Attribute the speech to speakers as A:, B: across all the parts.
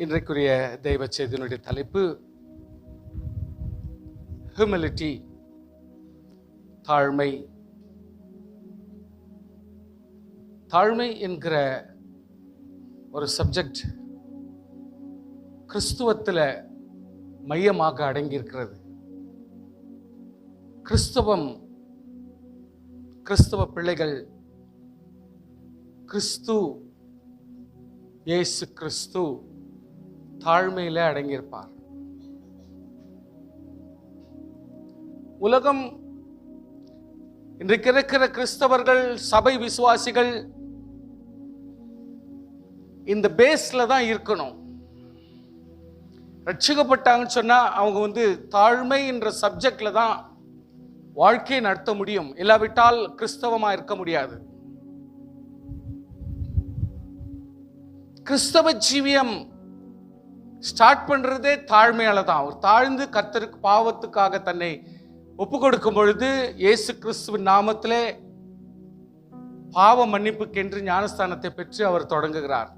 A: இன்றைக்குரிய தெய்வ செய்தியினுடைய தலைப்பு ஹியூமிலிட்டி, தாழ்மை. தாழ்மை என்கிற ஒரு சப்ஜெக்ட் கிறிஸ்துவத்தில் மையமாக அடங்கியிருக்கிறது. கிறிஸ்தவ பிள்ளைகள் இயேசு கிறிஸ்து தாழ்மையில அடங்கியிருப்பார். உலகம் இன்றைக்கு இருக்கிற கிறிஸ்தவர்கள், சபை விசுவாசிகள் இந்த பேஸ்ல தான் இருக்கணும். ரட்சிக்கப்பட்டாங்கன்னு சொன்னா அவங்க தாழ்மை என்ற சப்ஜெக்ட்ல தான் வாழ்க்கையை நடத்த முடியும். இல்லாவிட்டால் கிறிஸ்தவமா இருக்க முடியாது. கிறிஸ்தவ ஜீவியம் ஸ்டார்ட் பண்றதே தாழ்மையால தான். அவர் தாழ்ந்து கர்த்தருக்கு பாவத்துக்காக தன்னை ஒப்பு கொடுக்கும் பொழுது இயேசு கிறிஸ்துவின் நாமத்திலே பாவ மன்னிப்புக்கென்று ஞானஸ்தானத்தை பெற்று அவர் தொடங்குகிறார்.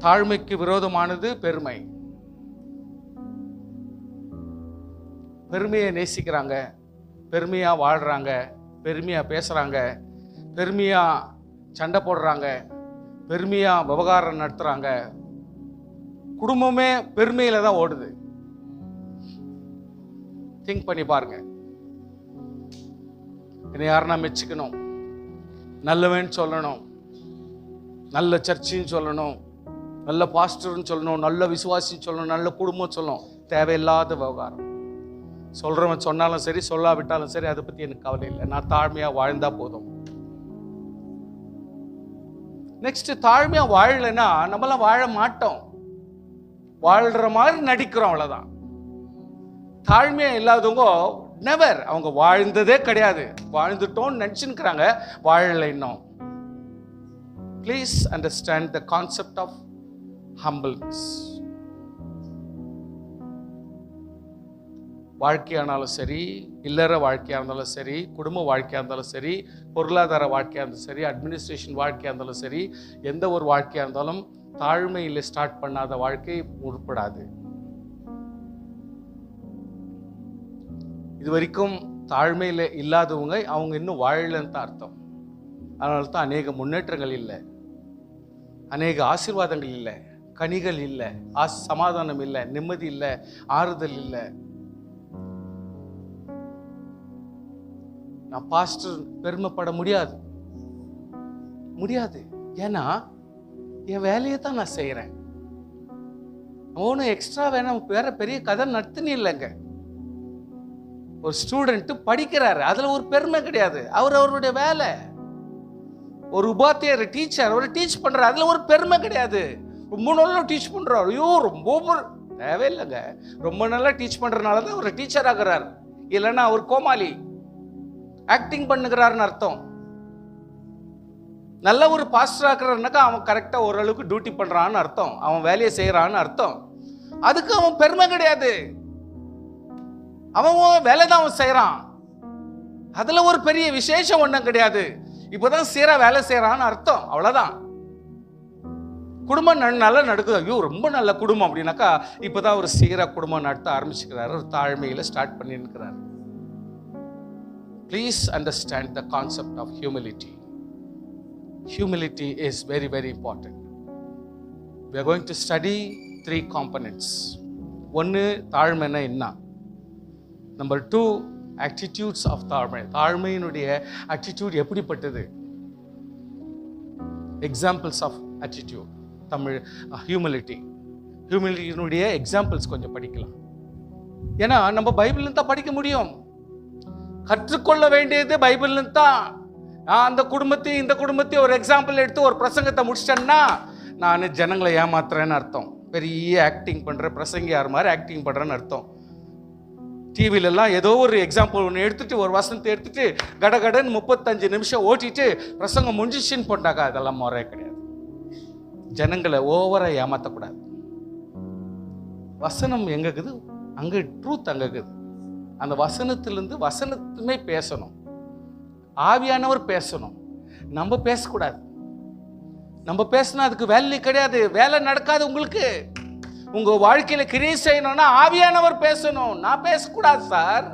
A: தாழ்மைக்கு விரோதமானது பெருமை. பெருமையை நேசிக்கிறாங்க, பெருமையா வாழ்றாங்க, பெருமையா பேசுறாங்க, பெருமையா சண்டை போடுறாங்க, பெருமையா விவகாரம் நடத்துறாங்க. குடும்பமே பெருமையில தான் ஓடுது. திங்க் பண்ணி பாருங்க. என்னை யாருன்னா மெச்சுக்கணும், நல்லவன் சொல்லணும், நல்ல சர்ச்சின்னு சொல்லணும், நல்ல பாஸ்டர்னு சொல்லணும், நல்ல விசுவாசின்னு சொல்லணும், நல்ல குடும்பம் சொல்லணும். தேவையில்லாத விவகாரம். சொல்றவன் சொன்னாலும் சரி, சொல்லாவிட்டாலும் சரி, அதை பத்தி எனக்கு கவலை இல்லை. நான் தாழ்மையா வாழ்ந்தா போதும். நெக்ஸ்ட், தாழ்மையா வாழலைன்னா நம்மளாம் வாழ மாட்டோம். வாழ்ற மாதிரி நடிக்கிறோம், அவ்வளவுதான். தாழ்மையா இல்லாதவங்க நெவர், அவங்க வாழ்ந்ததே கிடையாது. வாழ்ந்துட்டோம்னு நினைச்சுக்கிறாங்க, வாழலை இன்னும். Please understand the concept of humbleness. வாழ்க்கையானாலும் சரி, இல்லற வாழ்க்கையாக இருந்தாலும் சரி, குடும்ப வாழ்க்கையாக இருந்தாலும் சரி, பொருளாதார வாழ்க்கையாக இருந்தாலும் சரி, அட்மினிஸ்ட்ரேஷன் வாழ்க்கையாக இருந்தாலும் சரி, எந்த ஒரு வாழ்க்கையாக இருந்தாலும் தாழ்மையில் ஸ்டார்ட் பண்ணாத வாழ்க்கை உருப்படாது. இது வரைக்கும் தாழ்மையில் இல்லாதவங்க அவங்க இன்னும் வாழலன்னு தான் அர்த்தம். அதனால தான் அநேக முன்னேற்றங்கள் இல்லை, அநேக ஆசீர்வாதங்கள் இல்லை, கனிகள் இல்லை, சமாதானம் இல்லை, நிம்மதி இல்லை, ஆறுதல் இல்லை. நான் பாஸ்டர் பெருமைப்பட முடியாது. ஏன்னா என் வேலையை தான் நான் செய்யறேன். அவனும் எக்ஸ்ட்ரா வேணாம், வேற பெரிய கதை நடத்துனே இல்லைங்க. ஒரு ஸ்டூடெண்ட் படிக்கிறாரு, அதுல ஒரு பெருமை கிடையாது. அவருடைய வேலை. ஒரு உபாத்தியார் டீச்சர், அவர் டீச் பண்றாரு, அதுல ஒரு பெருமை கிடையாது. ரொம்ப நல்லா டீச் பண்றாரு, ஐயோ ரொம்ப தேவையில்லைங்க. ரொம்ப நல்லா டீச் பண்றதுனாலதான் அவர் டீச்சர் ஆகிறார். இல்லைன்னா அவர் கோமாளி, ஆக்டிங் பண்ணுகிறாருன்னு அர்த்தம். நல்ல ஒரு பாஸ்டர் ஆக்குறாருனாக்கா அவன் கரெக்டா ஓரளவுக்கு டியூட்டி பண்றான்னு அர்த்தம், அவன் வேலையை செய்யறான்னு அர்த்தம். அதுக்கு அவன் பெருமை கிடையாது. அவன் வேலை தான் அவன் செய்யறான், அதுல ஒரு பெரிய விசேஷம் ஒன்றும் கிடையாது. இப்பதான் சீரா வேலை செய்யறான்னு அர்த்தம், அவ்வளவுதான். குடும்பம் நல்லா நடக்குது, ஐயோ ரொம்ப நல்ல குடும்பம் அப்படின்னாக்கா இப்பதான் ஒரு சீரா குடும்பம் நடத்த ஆரம்பிச்சுக்கிறாரு, ஒரு தாழ்மையில ஸ்டார்ட் பண்ணி இருக்கிறாரு. Please understand the concept of humility. Humility is very, very important. We are going to study 3 components. One, தாழ்மைனா என்ன? Number 2, attitudes of தாழ்மை. தாழ்மையினுடைய attitude எப்படிப்பட்டது? Examples of attitude. Tamil humility. Humility-னுடைய examples கொஞ்சம் படிக்கலாம். ஏன்னா நம்ம பைபிள்ல தான் படிக்க முடியும். கற்றுக்கொள்ள வேண்டியது பைபிள்ல தான். அந்த குடும்பத்தையும் இந்த குடும்பத்தையும் ஒரு எக்ஸாம்பிள் எடுத்து ஒரு பிரசங்கத்தை முடிச்சிட்டேன்னா நான் ஜனங்களை ஏமாத்துறேன்னு அர்த்தம். பெரிய ஆக்டிங் பண்ற பிரசங்கியார் மாதிரி ஆக்டிங் பண்றேன்னு அர்த்தம். டிவில எல்லாம் ஏதோ ஒரு எக்ஸாம்பிள் ஒன்று எடுத்துட்டு ஒரு வசனத்தை எடுத்துட்டு கடகடன்னு 35 நிமிஷம் ஓட்டிட்டு பிரசங்கம் முடிஞ்சிச்சுன்னு போட்டாங்க. அதெல்லாம் முறை கிடையாது. ஜனங்களை ஓவரா ஏமாத்தக்கூடாது. வசனம் எங்க இருக்குது, அங்க ட்ரூத் அங்க இருக்குது. அந்த வசனத்திலிருந்து வசனத்துமே பேசணும். ஆவியானவர் பேசணும், நம்ம பேசக்கூடாது. நம்ம பேசினா அதுக்கு வேல்யூ கிடையாது, வேலை நடக்காது. உங்களுக்கு உங்க வாழ்க்கையில கிரியை செய்யணும்னா ஆவியானவர் பேசணும், நான் பேசக்கூடாது சார்.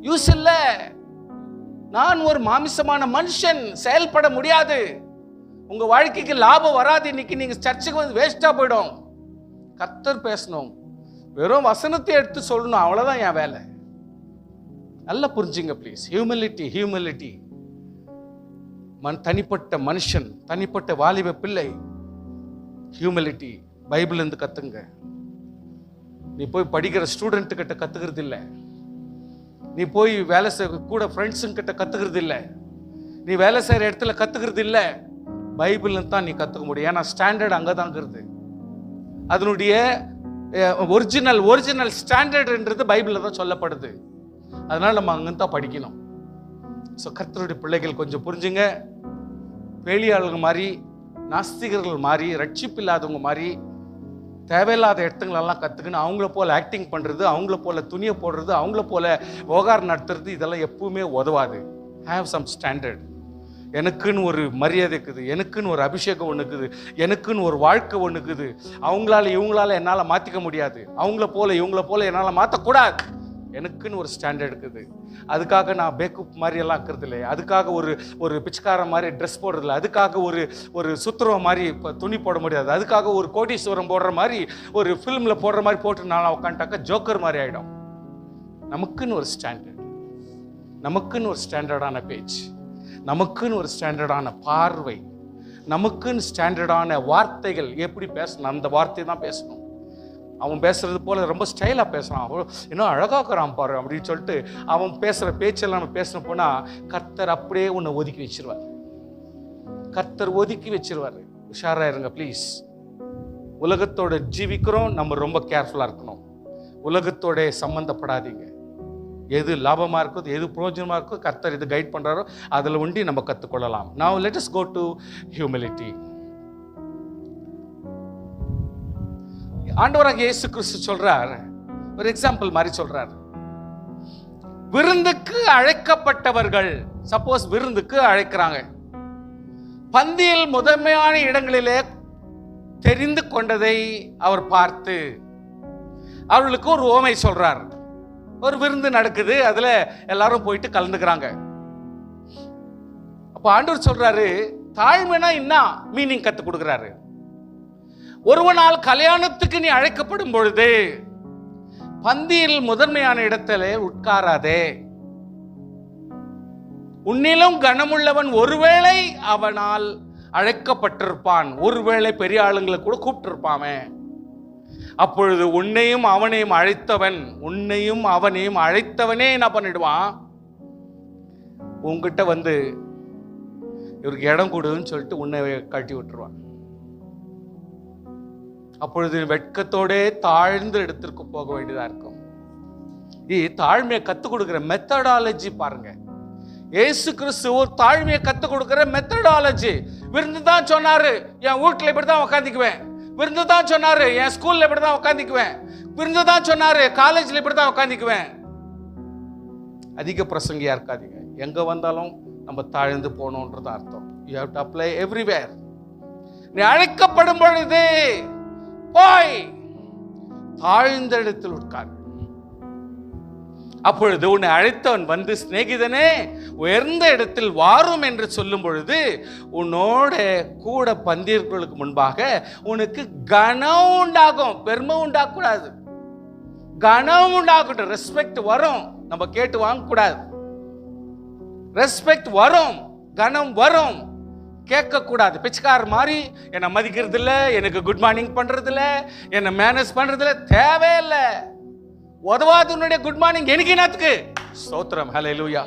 A: யூஸ் இல்ல. நான் ஒரு மாமிசமான மனுஷன், செயல்பட முடியாது. உங்க வாழ்க்கைக்கு லாபம் வராது. இன்னைக்கு நீங்க சர்ச்சுக்கு வந்து வேஸ்டா போயிடும். கர்த்தர் பேசணும். வெறும் வசனத்தை எடுத்து சொல்லணும், அவ்வளவுதான் என் வேலை. நல்லா புரிஞ்சுங்க ப்ளீஸ். ஹியூமிலிட்டி. தனிப்பட்ட மனுஷன், தனிப்பட்ட வாலிப பிள்ளை, ஹியூமிலிட்டி பைபிள் இருந்து கத்துங்க. நீ போய் படிக்கிற ஸ்டூடெண்ட் கிட்ட கத்துக்கிறது இல்லை, நீ போய் வேலை கூட ஃப்ரெண்ட்ஸுங்க கிட்ட கத்துக்கிறது இல்லை, நீ வேலை செய்யற இடத்துல கத்துக்கிறது இல்லை. பைபிள் தான் நீ கத்துக்க முடியும். ஏன்னா ஸ்டாண்டர்ட் அங்கதாங்கிறது. அதனுடைய ஒரிஜினல் ஸ்டாண்டர்ட்ன்றது பைபிள்ல தான் சொல்லப்படுது. அதனால நம்ம அங்கதான் படிக்கணும். ஸோ கர்த்தருடைய பிள்ளைகள் கொஞ்சம் புரிஞ்சுங்க. பேலியாளர்கள் மாதிரி, நாஸ்திகர்கள் மாதிரி, ரட்சிப்பு இல்லாதவங்க மாதிரி தேவையில்லாத இடத்துங்களெல்லாம் கற்றுக்குன்னு அவங்கள போல் ஆக்டிங் பண்ணுறது, அவங்கள போல் துணியை போடுறது, அவங்கள போல் விவகாரம் நடத்துறது, இதெல்லாம் எப்பவுமே உதவாது. Have some standard. எனக்குன்னு ஒரு மரியாதை இருக்குது, எனக்குன்னு ஒரு அபிஷேகம் ஒன்று இருக்குது, எனக்குன்னு ஒரு வாழ்க்கை ஒன்று இருக்குது. அவங்களால இவங்களால என்னால் மாற்றிக்க முடியாது, அவங்கள போல இவங்கள போல என்னால் மாற்றக்கூடாது. எனக்குன்னு ஒரு ஸ்டாண்டர்ட் இருக்குது. அதுக்காக நான் பேக்கப் மாதிரி எல்லாம் இருக்கிறது இல்லை, அதுக்காக ஒரு பிச்சைக்கார மாதிரி ட்ரெஸ் போடுறது இல்லை, அதுக்காக ஒரு சுத்துறவ மாதிரி இப்போ துணி போட முடியாது, அதுக்காக ஒரு கோடீஸ்வரம் போடுற மாதிரி ஒரு ஃபிலிமில் போடுற மாதிரி போட்டு நான் உட்காந்துட்டாக்க ஜோக்கர் மாதிரி ஆகிடும். நமக்குன்னு ஒரு ஸ்டாண்டர்ட், நமக்குன்னு ஒரு ஸ்டாண்டர்டான பேச்சு, நமக்குன்னு ஒரு ஸ்டாண்டர்டான பார்வை, நமக்குன்னு ஸ்டாண்டர்டான வார்த்தைகள். எப்படி பேசணும் அந்த வார்த்தை தான் பேசணும். அவன் பேசுறது போல ரொம்ப ஸ்டைலாக பேசுகிறான், இன்னும் அழகாக்குறான் பாரு அப்படின்னு சொல்லிட்டு அவன் பேசுகிற பேச்செல்லாம் நம்ம பேசின போனால் கர்த்தர் அப்படியே உன்னை ஒதுக்கி வச்சிருவார். கர்த்தர் ஒதுக்கி வச்சிருவார். உஷாராக இருங்க ப்ளீஸ். உலகத்தோட ஜீவிக்கிறோம், நம்ம ரொம்ப கேர்ஃபுல்லாக இருக்கணும். உலகத்தோட சம்மந்தப்படாதீங்க. எது லாபமாக இருக்குதோ, எது பிரயோஜனமாக இருக்கோ, கர்த்தர் எது கைட் பண்ணுறாரோ அதில் ஒண்டி நம்ம கற்றுக்கொள்ளலாம். Now let us go to humility. ஆண்டவராக இயேசு கிறிஸ்து சொல்றார், ஒரு எக்ஸாம்பிள் மாதிரி சொல்றார். விருந்துக்கு அழைக்கப்பட்டவர்கள், சப்போஸ் விருந்துக்கு அழைக்கிறாங்க, பந்தியில் முதன்மையான இடங்களிலே தெரிந்து கொண்டதை அவர் பார்த்து அவர்களுக்கு ஒரு உவமை சொல்றார். ஒரு விருந்து நடக்குது, அதுல எல்லாரும் போயிட்டு கலந்துக்கிறாங்க. அப்ப ஆண்டவர் சொல்றாரு, தாழ்மைனா என்ன மீனிங் கத்து கொடுக்கிறாரு. ஒருவனால் கல்யாணத்துக்கு நீ அழைக்கப்படும் பொழுது பந்தியில் முதன்மையான இடத்திலே உட்காராதே. உன்னிலும் கனமுள்ளவன் ஒருவேளை அவனால் அழைக்கப்பட்டிருப்பான், ஒருவேளை பெரிய ஆளுங்களை கூட கூப்பிட்டு இருப்பாமே. அப்பொழுது உன்னையும் அவனையும் அழைத்தவனே என்ன பண்ணிடுவான், உங்ககிட்ட வந்து இவருக்கு இடம் கொடுன்னு சொல்லிட்டு உன்னை கட்டி விட்டுருவான். அப்பொழுது வெட்கத்தோட தாழ்ந்த இடத்திற்கு போக வேண்டியதா இருக்கும். தாழ்மையை கத்துக் கொடுக்கிற மெத்தடாலஜி பாருங்க. இயேசு கிறிஸ்து ஒரு தாழ்மையை கத்துக் கொடுக்கிற மெத்தடாலஜி. விருந்து தான் சொன்னாரு, என் வீட்டுல இப்படிதான் உட்காந்துக்குவேன். விருந்து தான் சொன்னாரு, என் ஸ்கூல்ல இப்படிதான் உட்காந்துக்குவேன். விருந்து தான் சொன்னாரு, காலேஜ்ல இப்படிதான் உட்காந்துக்குவேன். அதிக பிரசங்கியா இருக்காதீங்க. எங்க வந்தாலும் நம்ம தாழ்ந்து போகணும்ன்றது அர்த்தம். You have to apply everywhere. நீ அழைக்கப்படும் பொழுது போய் தாழ்ந்த இடத்தில் உட்கார். அப்பொழுது உன்னை அழைத்தவன் வந்து, சிநேகிதனே உயர்ந்த இடத்தில் வாரும் என்று சொல்லும் பொழுது உன்னோட கூட பந்தியர்களுக்கு முன்பாக உனக்கு கனம் உண்டாகும். பெருமை உண்டாகக்கூடாது, கனம் உண்டாகட்டும். ரெஸ்பெக்ட் வரும், நம்ம கேட்டு வாங்கக்கூடாது. ரெஸ்பெக்ட் வரும், கனம் வரும். கேட்கக்கூடாது. பிச்சைக்கார மாதிரி என்னை மதிக்கிறது இல்லை, எனக்கு குட் மார்னிங் பண்றது இல்லை, என்னை மேனேஜ் பண்றது இல்லை, தேவையில்லை. உதவாது உன்னுடைய குட் மார்னிங் எனக்கு என்னத்துக்கு? ஸ்தோத்திரம், ஹல்லேலூயா.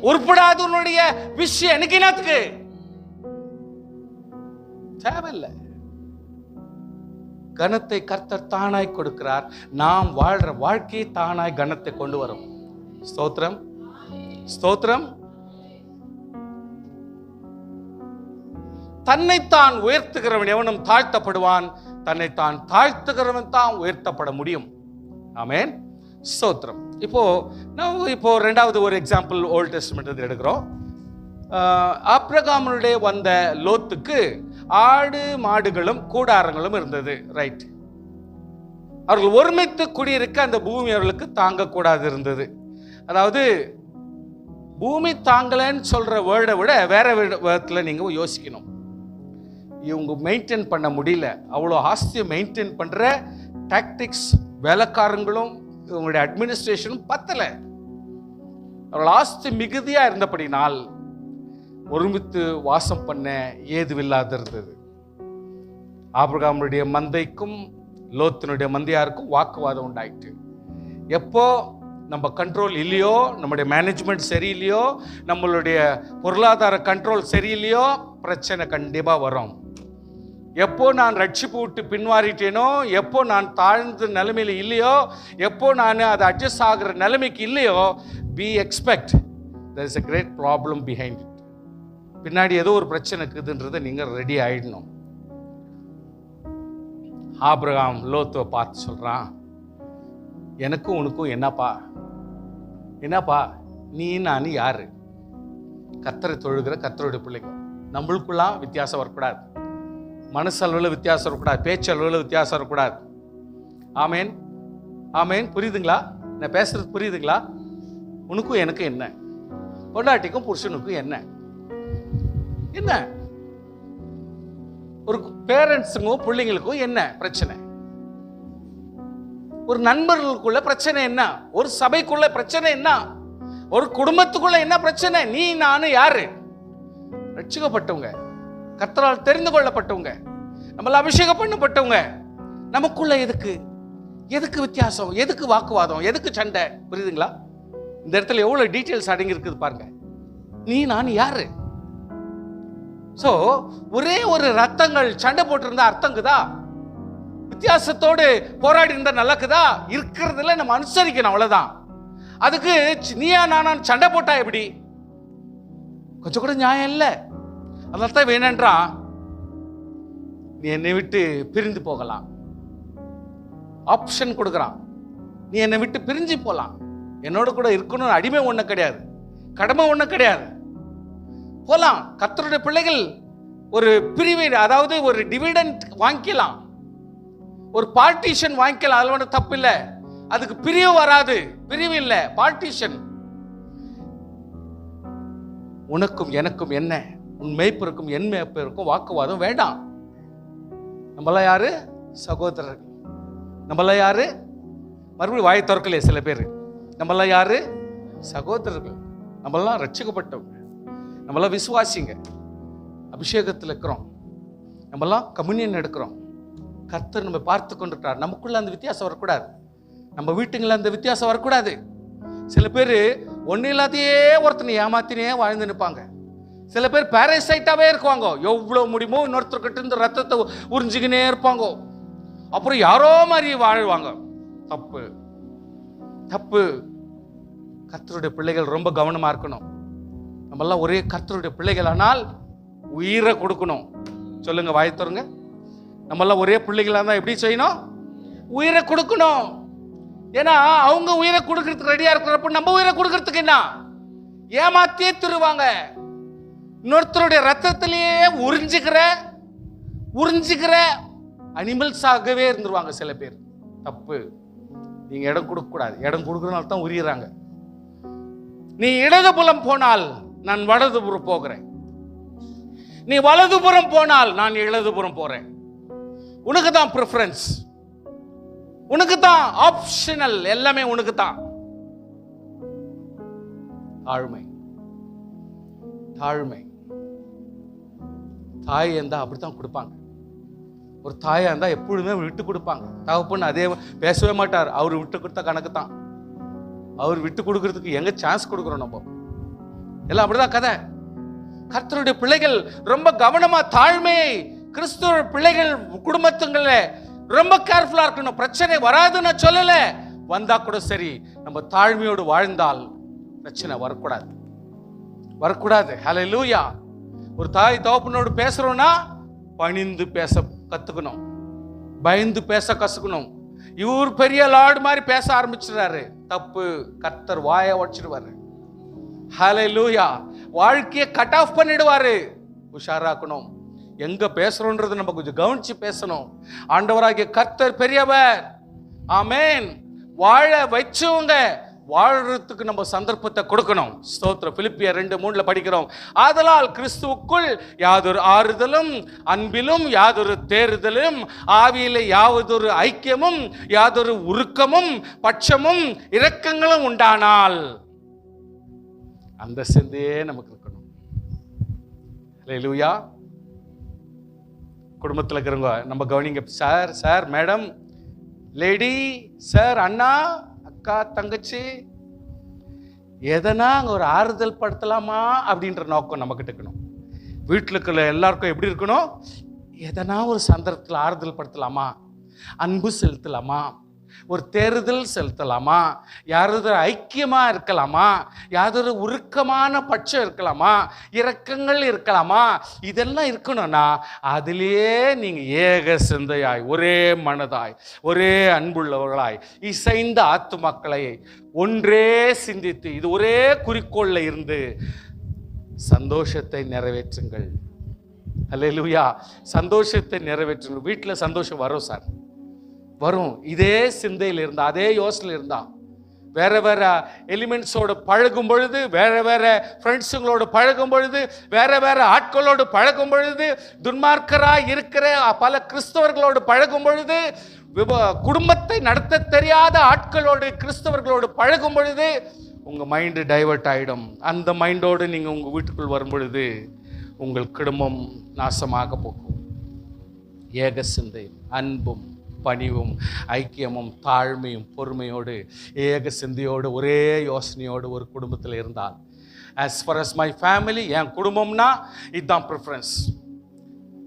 A: உருப்படாது உன்னுடைய விஷயம் எனக்கு என்னத்துக்கு? தேவையில்லை. கனத்தை கர்த்தர் தானாய் கொடுக்கிறார். நாம் வாழ்ற வாழ்க்கையை தானாய் கனத்தை கொண்டு வரும். ஸ்தோத்திரம், ஸ்தோத்திரம். தன்னைத்தான் உயர்த்துகிறவன் எவனும் தாழ்த்தப்படுவான், தன்னைத்தான் தாழ்த்துகிறவன் தான் உயர்த்தப்பட முடியும். ஆமென், ஸ்தோத்திரம். இப்போ ரெண்டாவது ஒரு எக்ஸாம்பிள் ஓல்ட் டெஸ்டமென்ட் எடுக்கிறோம். ஆபிரகாமுடைய வந்த லோத்துக்கு ஆடு மாடுகளும் கூடாரங்களும் இருந்தது. ரைட். அவர்கள் ஒருமித்து குடியிருக்க அந்த பூமி அவர்களுக்கு தாங்கக்கூடாது இருந்தது. அதாவது பூமி தாங்கலன்னு சொல்ற வேர்டை விட வேற விதத்தில் நீங்க யோசிக்கணும். இவங்க மெயின்டைன் பண்ண முடியல, அவ்வளோ ஆஸ்தியை மெயின்டைன் பண்ற டாக்டிக்ஸ் வேலைக்காரங்களும் இவங்களுடைய அட்மினிஸ்ட்ரேஷனும் பத்தலை. அவர்கள் ஆஸ்தி மிகுதியா இருந்தபடினால் ஒருமித்து வாசம் பண்ண ஏதுவில்லாத இருந்தது. ஆபிரகாமுடைய மந்தைக்கும் லோத்தினுடைய மந்தையாருக்கும் வாக்குவாதம் உண்டாயிட்டு. எப்போ நம்ம கண்ட்ரோல் இல்லையோ, நம்முடைய மேனேஜ்மெண்ட் சரியில்லையோ, நம்மளுடைய பொருளாதார கண்ட்ரோல் சரியில்லையோ, பிரச்சனை கண்டிப்பாக வரும். எப்போ நான் ரட்சிப்பு விட்டு பின்வாரிட்டேனோ, எப்போ நான் தாழ்ந்த நிலைமையில் இல்லையோ, எப்போ நான் அதை அட்ஜஸ்ட் ஆகிற நிலைமைக்கு இல்லையோ, we expect there is a great problem behind it. பின்னாடி ஏதோ ஒரு பிரச்சனை இருக்குதுன்றதை நீங்கள் ரெடி ஆயிடணும். ஆபிரகாம் லோத்துவை பார்த்து சொல்கிறான், எனக்கும் உனக்கும் என்னப்பா நீ நான் யாரு? கர்த்தரை தொழுகிற கர்த்தருடைய பிள்ளைங்க. நம்மளுக்குள்ளாம் வித்தியாசம் வரக்கூடாது, மனசளவில் வித்தியாசம் வரக்கூடாது, பேச்சளவில் வித்தியாசம் வரக்கூடாது. ஆமேன் ஆமேன். புரியுதுங்களா? நான் பேசுறது புரியுதுங்களா? உனக்கும் எனக்கு என்ன, பொண்டாட்டிக்கும் புருஷனுக்கும் என்ன, ஒரு பேரண்ட்ஸுக்கும் பிள்ளைங்களுக்கும் என்ன பிரச்சனை, ஒரு நண்பர்களுக்குள்ள பிரச்சனை என்ன, ஒரு சபைக்குள்ள பிரச்சனை என்ன, ஒரு குடும்பத்துக்குள்ள என்ன பிரச்சனை? நீ நானு யாரு? ரட்சிக்கப்பட்டவங்க, கர்த்தரால் தெரிந்து கொள்ளப்பட்டவங்க, நம்மள அபிஷேகம் பண்ணப்பட்டவங்க. நமக்குள்ள எதுக்கு வித்தியாசம், எதுக்கு வாக்குவாதம், எதுக்கு சண்டை? புரியுதுங்களா? இந்த இடத்துல எவ்வளவு டீட்டெயில்ஸ் அடங்கி இருக்குது பாருங்க. நீ நான் யாரு? சோ ஒரே ஒரு ரத்தங்கள் சண்டை போட்டு இருந்தா அர்த்தங்குதா? வித்தியாசத்தோடு போராடி இருந்தா நல்லக்குதா? இருக்கிறதுல நம்ம அனுசரிக்கணும், அவ்வளவுதான். அதுக்கு நீயா நானான் சண்டை போட்டா எப்படி? கொஞ்சம் கூட நியாயம் இல்லை. அதனால்தான் வேணன்றா நீ என்னை விட்டு பிரிந்து போகலாம், ஆப்ஷன் கொடுக்குறான். நீ என்னை விட்டு பிரிஞ்சு போகலாம், என்னோட கூட இருக்கணும்னு அடிமை ஒன்றும் கிடையாது, கடமை ஒன்றும் கிடையாது, போலாம். கர்த்தருடைய பிள்ளைகள் ஒரு பிரிவு, அதாவது ஒரு டிவிடெண்ட் வாங்கிக்கலாம், ஒரு பார்ட்டிஷன் வாங்கிக்கலாம், அதில் ஒன்றும் தப்பு இல்லை. அதுக்கு பிரிவு வராது, பிரிவு இல்லை, பார்ட்டிஷன். உனக்கும் எனக்கும் என்ன, உன் மேய்ப்பருக்கும் என் மேய்ப்பருக்கும் வாக்குவாதம் வேண்டாம். நம்மளாம் யாரு? சகோதரர்கள். நம்மளாம் யாரு? மறுபடியும் வாயை திறக்கலையே சில பேர். நம்மளாம் யாரு? சகோதரர்கள். நம்மளாம் ரட்சிக்கப்பட்டவங்க, நம்மளாம் விசுவாசிங்க, அபிஷேகத்தில் இருக்கிறோம், நம்மளாம் கம்யூனியன் எடுக்கிறோம். கர்த்தர் நம்ம பார்த்து கொண்டிருக்கிறார். நமக்குள்ள அந்த வித்தியாசம் வரக்கூடாது, நம்ம வீட்டுங்களில் அந்த வித்தியாசம் வரக்கூடாது. சில பேர் ஒன்றும் இல்லாதையே ஒருத்தனை ஏமாத்தினே வாழ்ந்து நிற்பாங்க. சில பேர் பேரசைட்டாவே இருக்குவாங்க, எவ்வளோ முடியுமோ இன்னொருத்தர்கிட்ட இருந்து ரத்தத்தை உறிஞ்சிக்கினே இருப்பாங்க, அப்புறம் யாரோ மாதிரி வாழ்வாங்க. தப்பு தப்பு. கர்த்தருடைய பிள்ளைகள் ரொம்ப கவனமா இருக்கணும். நம்மெல்லாம் ஒரே கர்த்தருடைய பிள்ளைகள், ஆனால் உயிரை கொடுக்கணும். சொல்லுங்க, வாய் தருங்க. நம்மெல்லாம் ஒரே பிள்ளைகளா இருந்தா எப்படி செய்யணும்? உயிரை கொடுக்கணும். ஏன்னா அவங்க உயிரை கொடுக்கறதுக்கு ரெடியா இருக்கிறப்ப நம்ம உயிரை கொடுக்கறதுக்கு என்ன? ஏமாத்தியே திருவாங்க. இன்னொருத்தருடைய ரத்தத்திலேயே உறிஞ்சிக்கிற அனிமல்ஸாகவே இருந்துருவாங்க சில பேர். தப்பு. நீங்க இடம் கொடுக்க கூடாது. இடம் கொடுக்கறதுனால தான் உரியுறாங்க. நீ இடதுபுறம் போனால் நான் வலதுபுறம் போகிறேன், நீ வலதுபுறம் போனால் நான் இடதுபுறம் போறேன். உனக்கு தான் ப்ரிஃபரன்ஸ், உனக்கு தான் ஆப்ஷனல், எல்லாமே உனக்கு தான். தாழ்மை. தாய் இருந்தா அப்படித்தான் கொடுப்பாங்க. ஒரு தாயா இருந்தா எப்பொழுதுமே விட்டு கொடுப்பாங்க. தகப்பன்னு அதே பேசவே மாட்டார். அவர் விட்டு கொடுத்த கணக்கு தான். அவர் விட்டு கொடுக்கறதுக்கு எங்க சான்ஸ் கொடுக்குறோம் நம்ம? எல்லாம் அப்படிதான் கதை. கர்த்தருடைய பிள்ளைகள் ரொம்ப கவனமா தாழ்மையை, கிறிஸ்துவ பிள்ளைகள் குடும்பத்துங்கள ரொம்ப கேர்ஃபுல்லா இருக்கணும். பிரச்சனை வராதுன்னு சொல்லல, வந்தா கூட சரி, நம்ம தாழ்மையோடு வாழ்ந்தால் பிரச்சனை வரக்கூடாது. ஹல்லேலூயா. ஒரு தாய் தகப்பனோடு பேசுறோம்னா பணிந்து பேச கத்துக்கணும், பயந்து பேச கத்துக்கணும். இவர் பெரிய லார்டு மாதிரி பேச ஆரம்பிச்சிடுறாரு, தப்பு. கர்த்தர் வாயை உடைச்சிடுவாரு. ஹல்லேலூயா. வாழ்க்கையை கட் ஆஃப் பண்ணிடுவாரு. உஷாராக்கணும். எங்க பேசுறோன்றது நம்ம கொஞ்சம் கவனிச்சு பேசணும். ஆண்டவராகிய கர்த்தர் பெரியவர். ஆமென். வாழ வச்சவங்க வாழ்றதுக்கு நம்ம சந்தர்ப்பத்தை கொடுக்கணும். ஸ்தோத்திரம். பிலிப்பியர் 2:3 படிக்கிறோம். ஆதலால் கிறிஸ்துவுக்குள் யாதொரு ஆறுதலும் அன்பிலும் யாதொரு தேறுதலும் ஆவியிலே யாவதொரு ஐக்கியமும் யாதொரு உருக்கமும் பட்சமும் இரக்கங்களும் உண்டானால் அந்த சிந்தையே நமக்கு இருக்கணும். அல்லேலூயா. குடும்பத்தில் இருக்கிறவங்க நம்ம கவனிங்க. சார் மேடம், லேடி, சார், அண்ணா, அக்கா, தங்கச்சி, எதனா அங்கே ஒரு ஆறுதல் படுத்தலாமா அப்படின்ற நோக்கம் நமக்கிட்ட இருக்கணும். வீட்டில் இருக்கிற எல்லாருக்கும் எப்படி இருக்கணும்? எதனா ஒரு சந்தர்ப்பத்தில் ஆறுதல் படுத்தலாமா, அன்பு செலுத்தலாமா, ஒரு தேறுதல் செலுத்தலாமா, யாராவது ஐக்கியமாக இருக்கலாமா, யாராவது உருக்கமான பட்சம் இருக்கலாமா, இரக்கங்கள் இருக்கலாமா, இதெல்லாம் இருக்கணும்னா அதிலேயே நீங்கள் ஏக சிந்தையாய், ஒரே மனதாய், ஒரே அன்புள்ளவர்களாய், இசைந்த ஆத்துமக்களை ஒன்றே சிந்தித்து, இது ஒரே குறிக்கோளில் இருந்து சந்தோஷத்தை நிறைவேற்றுங்கள். அல்லேலூயா. சந்தோஷத்தை நிறைவேற்றுங்கள். வீட்டில் சந்தோஷம் வரும் சார், வரும். இதே சிந்தையில் இருந்தா, அதே யோசனையில் இருந்தா, வேற வேற எலிமெண்ட்ஸோடு பழகும் பொழுது, வேற வேற ஃப்ரெண்ட்ஸுங்களோடு பழகும் பொழுது, வேற வேற ஆட்களோடு பழகும் பொழுது, துன்மார்க்கராய் இருக்கிற பல கிறிஸ்தவர்களோடு பழகும் பொழுது, குடும்பத்தை நடத்த தெரியாத ஆட்களோடு கிறிஸ்தவர்களோடு பழகும் பொழுது உங்கள் மைண்டு டைவர்ட் ஆகிடும். அந்த மைண்டோடு நீங்கள் உங்கள் வீட்டுக்குள் வரும் பொழுது உங்கள் குடும்பம் நாசமாக போகும். ஏக சிந்தையும் அன்பும் பணிவும் ஐக்கியமும் தாழ்மையும் பொறுமையோடு ஏக சிந்தையோடு ஒரே யோசனையோடு ஒரு குடும்பத்தில் இருந்தால், as far as my family, என் குடும்பம்னா இதுதான் ப்ரிஃபரன்ஸ்.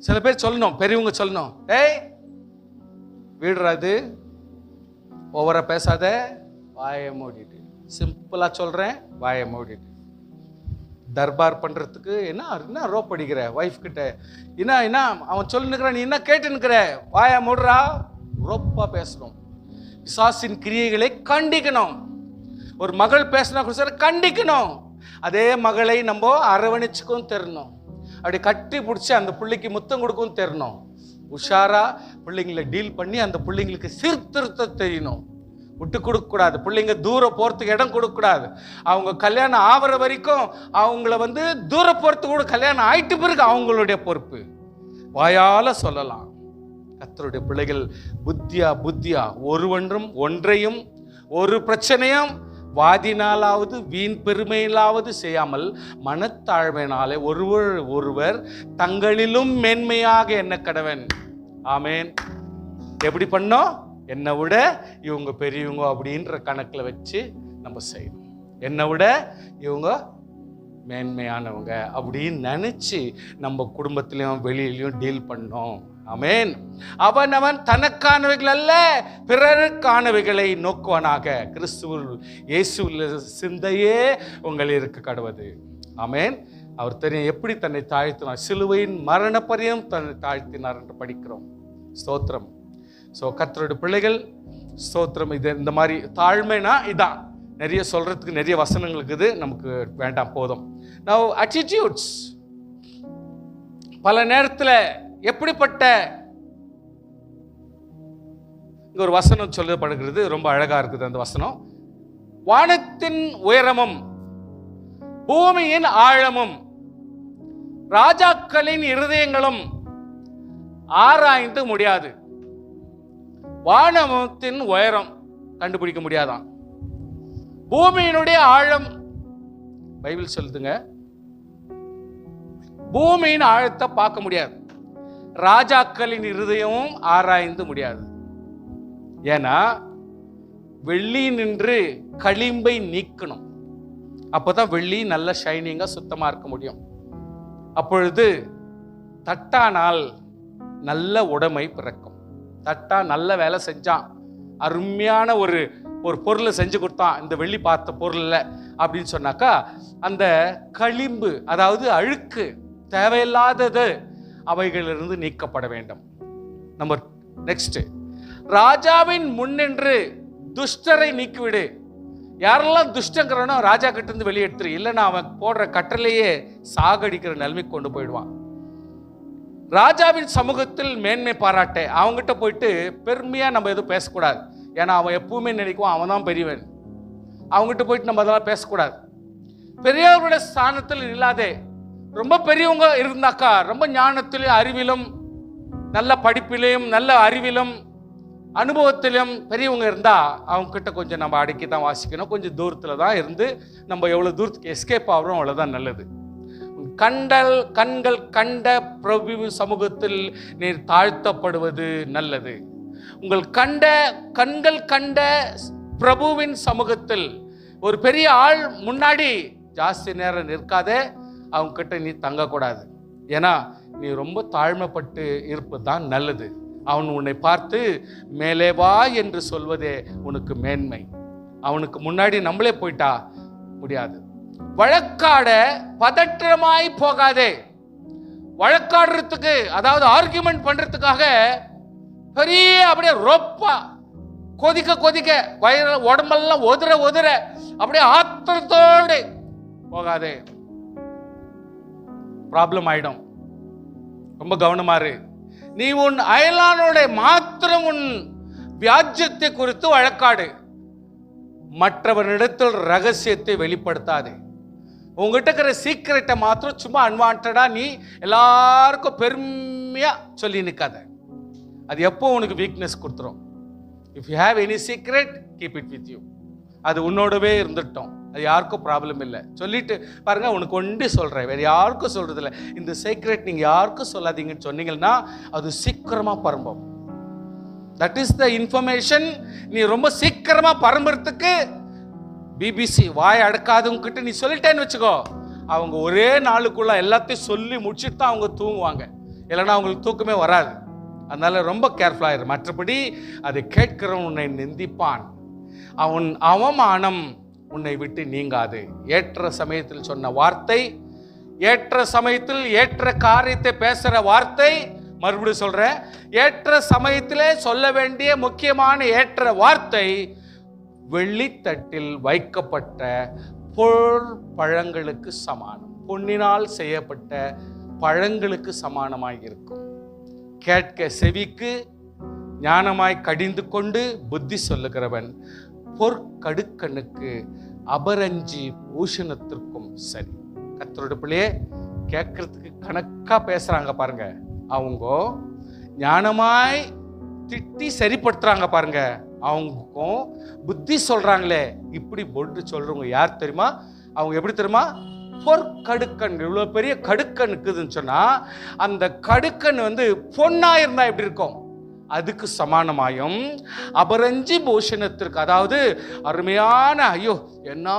A: சில பேர் சொல்லணும், பெரியவங்க சொல்லணும், ஏய் வீடுறாது, ஓவரா பேசாத, வாயை மூடிட்டு. சிம்பிளாக சொல்கிறேன், வாயை மூடிட்டு. தர்பார் பண்ணுறதுக்கு என்ன ரோப் அடிக்கிற ஒய்ஃப் கிட்ட, என்ன அவன் சொல்லினுக்கிற, நீ என்ன கேட்டுன்னுக்கிற, வாயை மூடுறா. ரோப்பா பேசணும். பிசாசின் கிரியைகளை கண்டிக்கணும். ஒரு மகள் பேசினா கூட கண்டிக்கணும். அதே மகளை நம்ம அரவணைச்சுக்கும் தெரியணும். அப்படி கட்டி பிடிச்சி அந்த பிள்ளைக்கு முத்தம் கொடுக்கும் தெரியணும். உஷாரா பிள்ளைங்களை டீல் பண்ணி அந்த பிள்ளைங்களுக்கு சீர்திருத்த தெரியணும். விட்டு கொடுக்கக்கூடாது. பிள்ளைங்க தூரம் போகிறதுக்கு இடம் கொடுக்கக்கூடாது. அவங்க கல்யாணம் ஆகிற வரைக்கும் அவங்கள தூரம் போகிறதுக்கு கூட, கல்யாணம் ஆயிட்டு பிறகு அவங்களுடைய பொறுப்பு. வாயால் சொல்லலாம். கர்த்தருடைய பிள்ளைகள் புத்தியா ஒன்றையும் ஒரு பிரச்சனையும் வாதினாலாவது வீண் பெருமையிலாவது செய்யாமல் மனத்தாழ்மையினாலே ஒருவர் தங்களிலும் மேன்மையாக என்ன கடவன். ஆமேன். எப்படி பண்ணோம்? என்னை விட இவங்க பெரியவங்க அப்படின்ற கணக்கில் வச்சு நம்ம செய்யணும். என்னை விட இவங்க மேன்மையானவங்க அப்படின்னு நினச்சி நம்ம குடும்பத்திலையும் வெளியிலையும் டீல் பண்ணோம். ஆமென். அவன் தனக்கானவைகள் அல்ல பிறருக்கானவைகளை நோக்குவனாக. கிறிஸ்துவில் இயேசுவில் சிந்தையே உங்கள் இருக்க கடவுது. ஆமென். அவர் தெரியும் எப்படி தன்னை தாழ்த்தினார். சிலுவையின் மரண பரியந்தம் தன்னை தாழ்த்தினார் என்று படிக்கிறோம். ஸ்தோத்திரம். ஸோ கர்த்தருடைய பிள்ளைகள் ஸ்தோத்திரம். இது இந்த மாதிரி தாழ்மைனா இதான். நிறைய சொல்றதுக்கு நிறைய வசனங்கள் இருக்குது, நமக்கு வேண்டாம், போதும். Now attitudes பல நேரத்தில் எப்படிப்பட்ட, இங்க ஒரு வசனம் சொல்லப்படுகிறது, ரொம்ப அழகா இருக்குது அந்த வசனம். வானத்தின் உயரமும் பூமியின் ஆழமும் ராஜாக்களின் இருதயங்களும் ஆராய்ந்து முடியாது. வானத்தின் உயரம் கண்டுபிடிக்க முடியாதான். பூமியினுடைய ஆழம் பைபிள் சொல்லுதுங்க, பூமியின் ஆழத்தை பார்க்க முடியாது. ராஜாக்களின் இருதயமும் ஆராய்ந்து முடியாது. ஏன்னா வெள்ளி நின்று களிம்பை நீக்கணும். அப்போதான் வெள்ளி நல்ல ஷைனிங்கா சுத்தமா இருக்க முடியும். அப்பொழுது தட்டானால் நல்ல உடைமை பிறக்கும். தட்டா நல்ல வேலை செஞ்சான், அருமையான ஒரு பொருளை செஞ்சு கொடுத்தான், இந்த வெள்ளி பார்த்த பொருள் அப்படின்னு சொன்னாக்கா அந்த களிம்பு, அதாவது அழுக்கு, தேவையில்லாதது அவைகளிலிருந்து நீக்கப்பட வேண்டும். நம்பர் நெக்ஸ்ட், ராஜாவின் முன்னின்று துஷ்டரை நீக்கிவிடு. யாரெல்லாம் துஷ்டங்கிறனோ ராஜா கிட்ட இருந்து வெளியெடுத்துரு, இல்லைன்னா அவன் போடுற கட்டளையே சாகடிக்கிற நிலைமைக்கு கொண்டு போயிடுவான். ராஜாவின் சமூகத்தில் மேன்மை பாராட்ட அவங்ககிட்ட போயிட்டு பெருமையாக நம்ம எதுவும் பேசக்கூடாது. ஏன்னா அவன் எப்பவுமே நினைக்குவான் அவன் தான் பெரியவன். அவங்ககிட்ட போயிட்டு நம்ம அதெல்லாம் பேசக்கூடாது. பெரியவர்களுடைய ஸ்தானத்தில் இல்லாதே ரொம்ப பெரியவங்க இருந்தாக்கா, ரொம்ப ஞானத்திலும் அறிவிலும் நல்ல படிப்பிலையும் நல்ல அறிவிலும் அனுபவத்திலும் பெரியவங்க இருந்தால் அவங்க கிட்ட கொஞ்சம் நம்ம அடக்கி தான் வாசிக்கணும். கொஞ்சம் தூரத்தில் தான் இருந்து நம்ம எவ்வளோ தூரத்துக்கு எஸ்கேப் ஆகிறோம் அவ்வளோதான் நல்லது. கண்கள் கண்ட பிரபு சமூகத்தில் நீர் தாழ்த்தப்படுவது நல்லது. உங்கள் கண்கள் கண்ட பிரபுவின் சமூகத்தில் ஒரு பெரிய ஆள் முன்னாடி ஜாஸ்தி நேரம் நிற்காதே, அவங்க கிட்ட நீ தங்கக்கூடாது. ஏன்னா நீ ரொம்ப தாழ்மைப்பட்டு இருப்பது தான் நல்லது. அவன் உன்னை பார்த்து மேலே வா என்று சொல்வதே உனக்கு மேன்மை. அவனுக்கு முன்னாடி நம்மளே போயிட்டா முடியாது. வழக்காட பதற்றமாய் போகாதே. வழக்காடுறதுக்கு, அதாவது ஆர்கியூமெண்ட் பண்றதுக்காக பெரிய அப்படியே ரொப்பா கொதிக்க வயிறு உடம்பெல்லாம் ஒதுர அப்படியே ஆத்திரத்தோடு போகாதே, ப்ராப்ளம் ஆயிடும். ரொம்ப கவனமாறு. நீ உன் அயலானோட மாத்திரம் உன் வியாஜ்யத்தை குறித்து வழக்காடு, மற்றவனிடத்தில் ரகசியத்தை வெளிப்படுத்தாதே. உங்ககிட்ட இருக்கிற சீக்கிரட்டை மாத்திரம் சும்மா அன்வான்டா நீ எல்லாருக்கும் பெருமையா சொல்லி நிற்காத. அது எப்போ உனக்கு வீக்னஸ் கொடுத்துரும். If you have any secret keep it with you. அது உன்னோடவே இருந்துட்டோம், அது யாருக்கும் ப்ராப்ளம் இல்லை. சொல்லிட்டு பாருங்க, உனக்கு ஒண்டி சொல்றேன், வேற யாருக்கும் சொல்றது இல்லை. இந்த சீக்ரெட் நீங்க யாருக்கும் சொல்லாதீங்கன்னு சொன்னீங்கன்னா அது சீக்கிரமா பரம்பும். That is the information. நீ ரொம்ப சீக்கிரமா பரம்புறதுக்கு பிபிசி வாய் அடக்காதவங்க கிட்ட நீ சொல்லிட்டேன்னு வச்சுக்கோ, அவங்க ஒரே நாளுக்குள்ள எல்லாத்தையும் சொல்லி முடிச்சுட்டு தான் அவங்க தூங்குவாங்க. இல்லைன்னா அவங்களுக்கு தூக்கமே வராது. அதனால ரொம்ப கேர்ஃபுல்லா இரு. மற்றபடி அதை கேட்கிறவன் உன்னை நிந்திப்பான், அவன் அவமானம் உன்னை விட்டு நீங்காது. ஏற்ற சமயத்தில் சொன்ன வார்த்தை, ஏற்ற சமயத்தில் ஏற்ற காரியத்தை பேசுற வார்த்தை, மறுபடியும் சொல்றேன், ஏற்ற சமயத்திலே சொல்ல வேண்டிய முக்கியமான ஏற்ற வார்த்தை வெள்ளித்தட்டில் வைக்கப்பட்ட பொருள் பழங்களுக்கு சமானம், பொன்னினால் செய்யப்பட்ட பழங்களுக்கு சமானமாய் இருக்கும். கேட்க செவிக்கு ஞானமாய் கடிந்து கொண்டு புத்தி சொல்லுகிறவன் பொற்கடுக்கனுக்கு அபரஞ்சி பூஷணத்திற்கும் சரி. கர்த்தருடைய பிள்ளையே, கேட்கறதுக்கு கணக்கா பேசுறாங்க பாருங்க, அவங்க ஞானமாய் திட்டி சரிப்படுத்துறாங்க பாருங்க, அவங்களுக்கும் புத்தி சொல்றாங்களே இப்படி போட்டு சொல்றவங்க யார் தெரியுமா? அவங்க எப்படி தெரியுமா? பொற்கடுக்கன். இவ்வளவு பெரிய கடுக்கன் இருக்குதுன்னு சொன்னா அந்த கடுக்கன் பொன்னா இருந்தா எப்படி இருக்கும், அதுக்கு சமானமாயும் அபரஞ்சி பூஷணத்திற்கு, அதாவது அருமையான, ஐயோ என்ன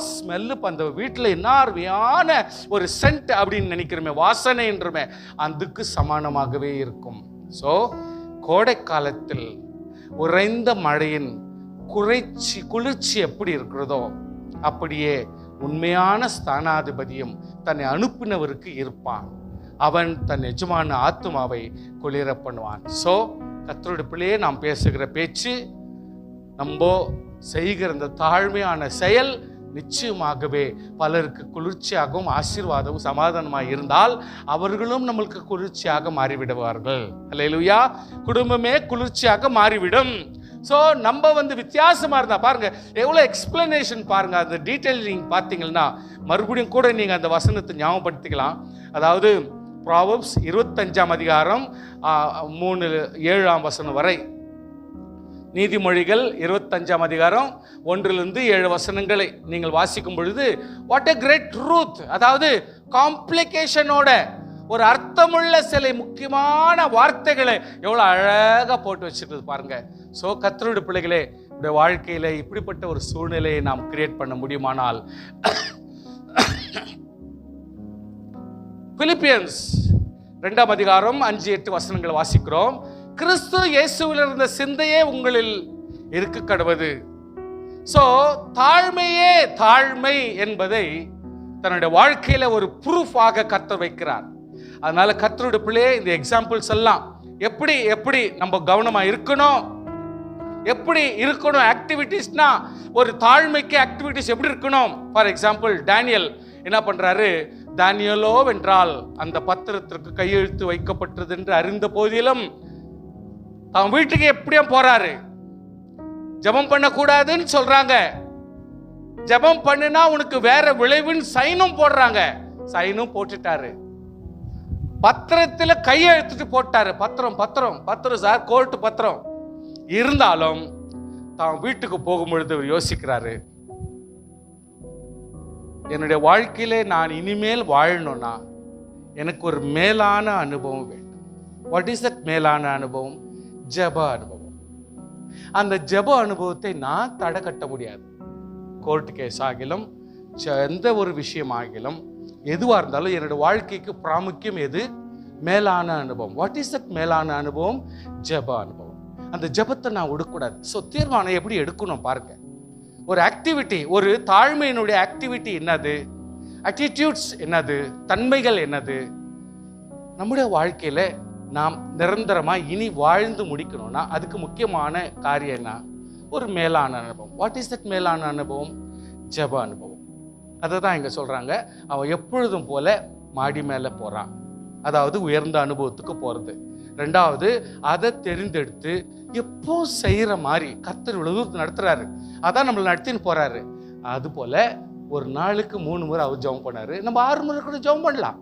A: ஸ்மெல்லு, அந்த வீட்டில் என்ன அருமையான ஒரு சென்ட் அப்படின்னு நினைக்கிறோமே, வாசனைன்றமே, அதுக்கு சமானமாகவே இருக்கும். ஸோ கோடை காலத்தில் உறைந்த மழையின் குளிர்ச்சி எப்படி இருக்கிறதோ அப்படியே உண்மையான ஸ்தானாதிபதியும் தன்னை அனுப்பினவருக்கு இருப்பான். அவன் தன் எஜமான ஆத்துமாவை குளிர பண்ணுவான். ஸோ கர்த்தருடைய பிள்ளையே, நாம் பேசுகிற பேச்சு, நம்ம செய்கிற இந்த தாழ்மையான செயல் நிச்சயமாகவே பலருக்கு குளிர்ச்சியாகவும் ஆசீர்வாதமும் சமாதானமாக இருந்தால் அவர்களும் நம்மளுக்கு குளிர்ச்சியாக மாறிவிடுவார்கள். அல்லேலூயா. குடும்பமே குளிர்ச்சியாக மாறிவிடும். ஸோ நம்ம வித்தியாசமாக இருந்தால் பாருங்க, எவ்வளோ எக்ஸ்பிளனேஷன் பாருங்க. அந்த டீட்டெயில் நீங்கள் பார்த்தீங்கன்னா மறுபடியும் கூட நீங்கள் அந்த வசனத்தை ஞாபகப்படுத்திக்கலாம். அதாவது ப்ராவர்ப்ஸ் 25ஆம் அதிகாரம் 3-7 வரை, நீதிமொழிகள் 25ஆம் அதிகாரம் 1-7 வசனங்களை நீங்கள் வாசிக்கும் பொழுது வாட் எ கிரேட் ட்ரூத், அதாவது காம்ப்ளிகேஷனோட ஒரு அர்த்தமுள்ள சில முக்கியமான வார்த்தைகளை எவ்வளோ அழகாக போட்டு வச்சுக்கிறது பாருங்க. ஸோ கர்த்தருடைய பிள்ளைகளே, இந்த வாழ்க்கையில இப்படிப்பட்ட ஒரு சூழ்நிலையை நாம் கிரியேட் பண்ண முடியுமானால், பிலிப்பியன்ஸ் 2ஆம் அதிகாரம் 5-8 வசனங்களை வாசிக்கிறோம். கிறிஸ்து இயேசுவில் இருந்த சிந்தையே உங்களில் இருக்க கடவது. ஸோ தாழ்மை என்பதை தன்னுடைய வாழ்க்கையில ஒரு ப்ரூஃபாக கர்த்தர் வைக்கிறார். அதனால கர்த்தருடைய பிள்ளையே, இந்த எக்ஸாம்பிள்ஸ் எல்லாம் எப்படி நம்ம கவனமா இருக்கணும், எப்படி இருக்கணும் ஆக்டிவிட்டிஸ்னா, ஒரு தாழ்மைக்கு ஆக்டிவிட்டிஸ் எப்படி இருக்கணும். ஃபார் எக்ஸாம்பிள், டேனியல் என்ன பண்றாரு, தானியேலோ வென்றால் அந்த பத்திரத்திற்கு கையெழுத்து வைக்கப்பட்டது என்று அறிந்த போதிலும் அவன் வீட்டுக்கு எப்படியும் போறாரு. ஜெபம் பண்ணக்கூடாதுன்னு சொல்றாங்க. ஜெபம் பண்ணுனா உனக்கு வேற விளைவுன்னு சைனும் போடுறாங்க. சைனும் போட்டுட்டாரு. பத்திரத்துல கையெழுத்துட்டு போட்டாரு. பத்திரம் சார், கோர்ட்டு பத்திரம். இருந்தாலும் தான் வீட்டுக்கு போகும் பொழுது யோசிக்கிறாரு, என்னுடைய வாழ்க்கையிலே நான் இனிமேல் வாழணும்னா எனக்கு ஒரு மேலான அனுபவம் வேண்டும். வாட் இஸ் தட் மேலான அனுபவம்? ஜெப அனுபவம். அந்த ஜெப அனுபவத்தை நான் தடை கட்ட முடியாது. கோர்ட் கேஸ் ஆகிலும் எந்த ஒரு விஷயம் ஆகிலும் எதுவாக இருந்தாலும் என்னுடைய வாழ்க்கைக்கு பிராமுக்கியம் எது? மேலான அனுபவம். வாட் இஸ் தட் மேலான அனுபவம்? ஜெப அனுபவம். அந்த ஜெபத்தை நான் விடக்கூடாது. ஸோ தீர்மானம் எப்படி எடுக்கணும் பாருங்க. ஒரு ஆக்டிவிட்டி, ஒரு தாழ்மையினுடைய ஆக்டிவிட்டி என்னது? ஆட்டிடியூட்ஸ் என்னது? தன்மைகள் என்னது? நம்முடைய வாழ்க்கையில நாம் நிரந்தரமா இனி வாழ்ந்து முடிக்கணும்னா அதுக்கு முக்கியமான காரியம் என்ன? ஒரு மேலான அனுபவம். வாட் இஸ் தட் மேலான அனுபவம்? ஜெப அனுபவம். அதை தான் இங்க சொல்றாங்க. அவன் எப்பொழுதும் போல மாடி மேல போறான். அதாவது உயர்ந்த அனுபவத்துக்கு போறது. ரெண்டாவது, அதை தெரிந்தெடுத்து எப்போ செய்யற மாதிரி கர்த்தர் இவ்வளவு நடத்துறாரு, அதான் நம்மளை நடத்தின்னு போறாரு. அது போல ஒரு நாளுக்கு 3 முறை அவர் ஜெபம் பண்ணாரு. நம்ம 6 முறை கூட ஜெபம் பண்ணலாம்,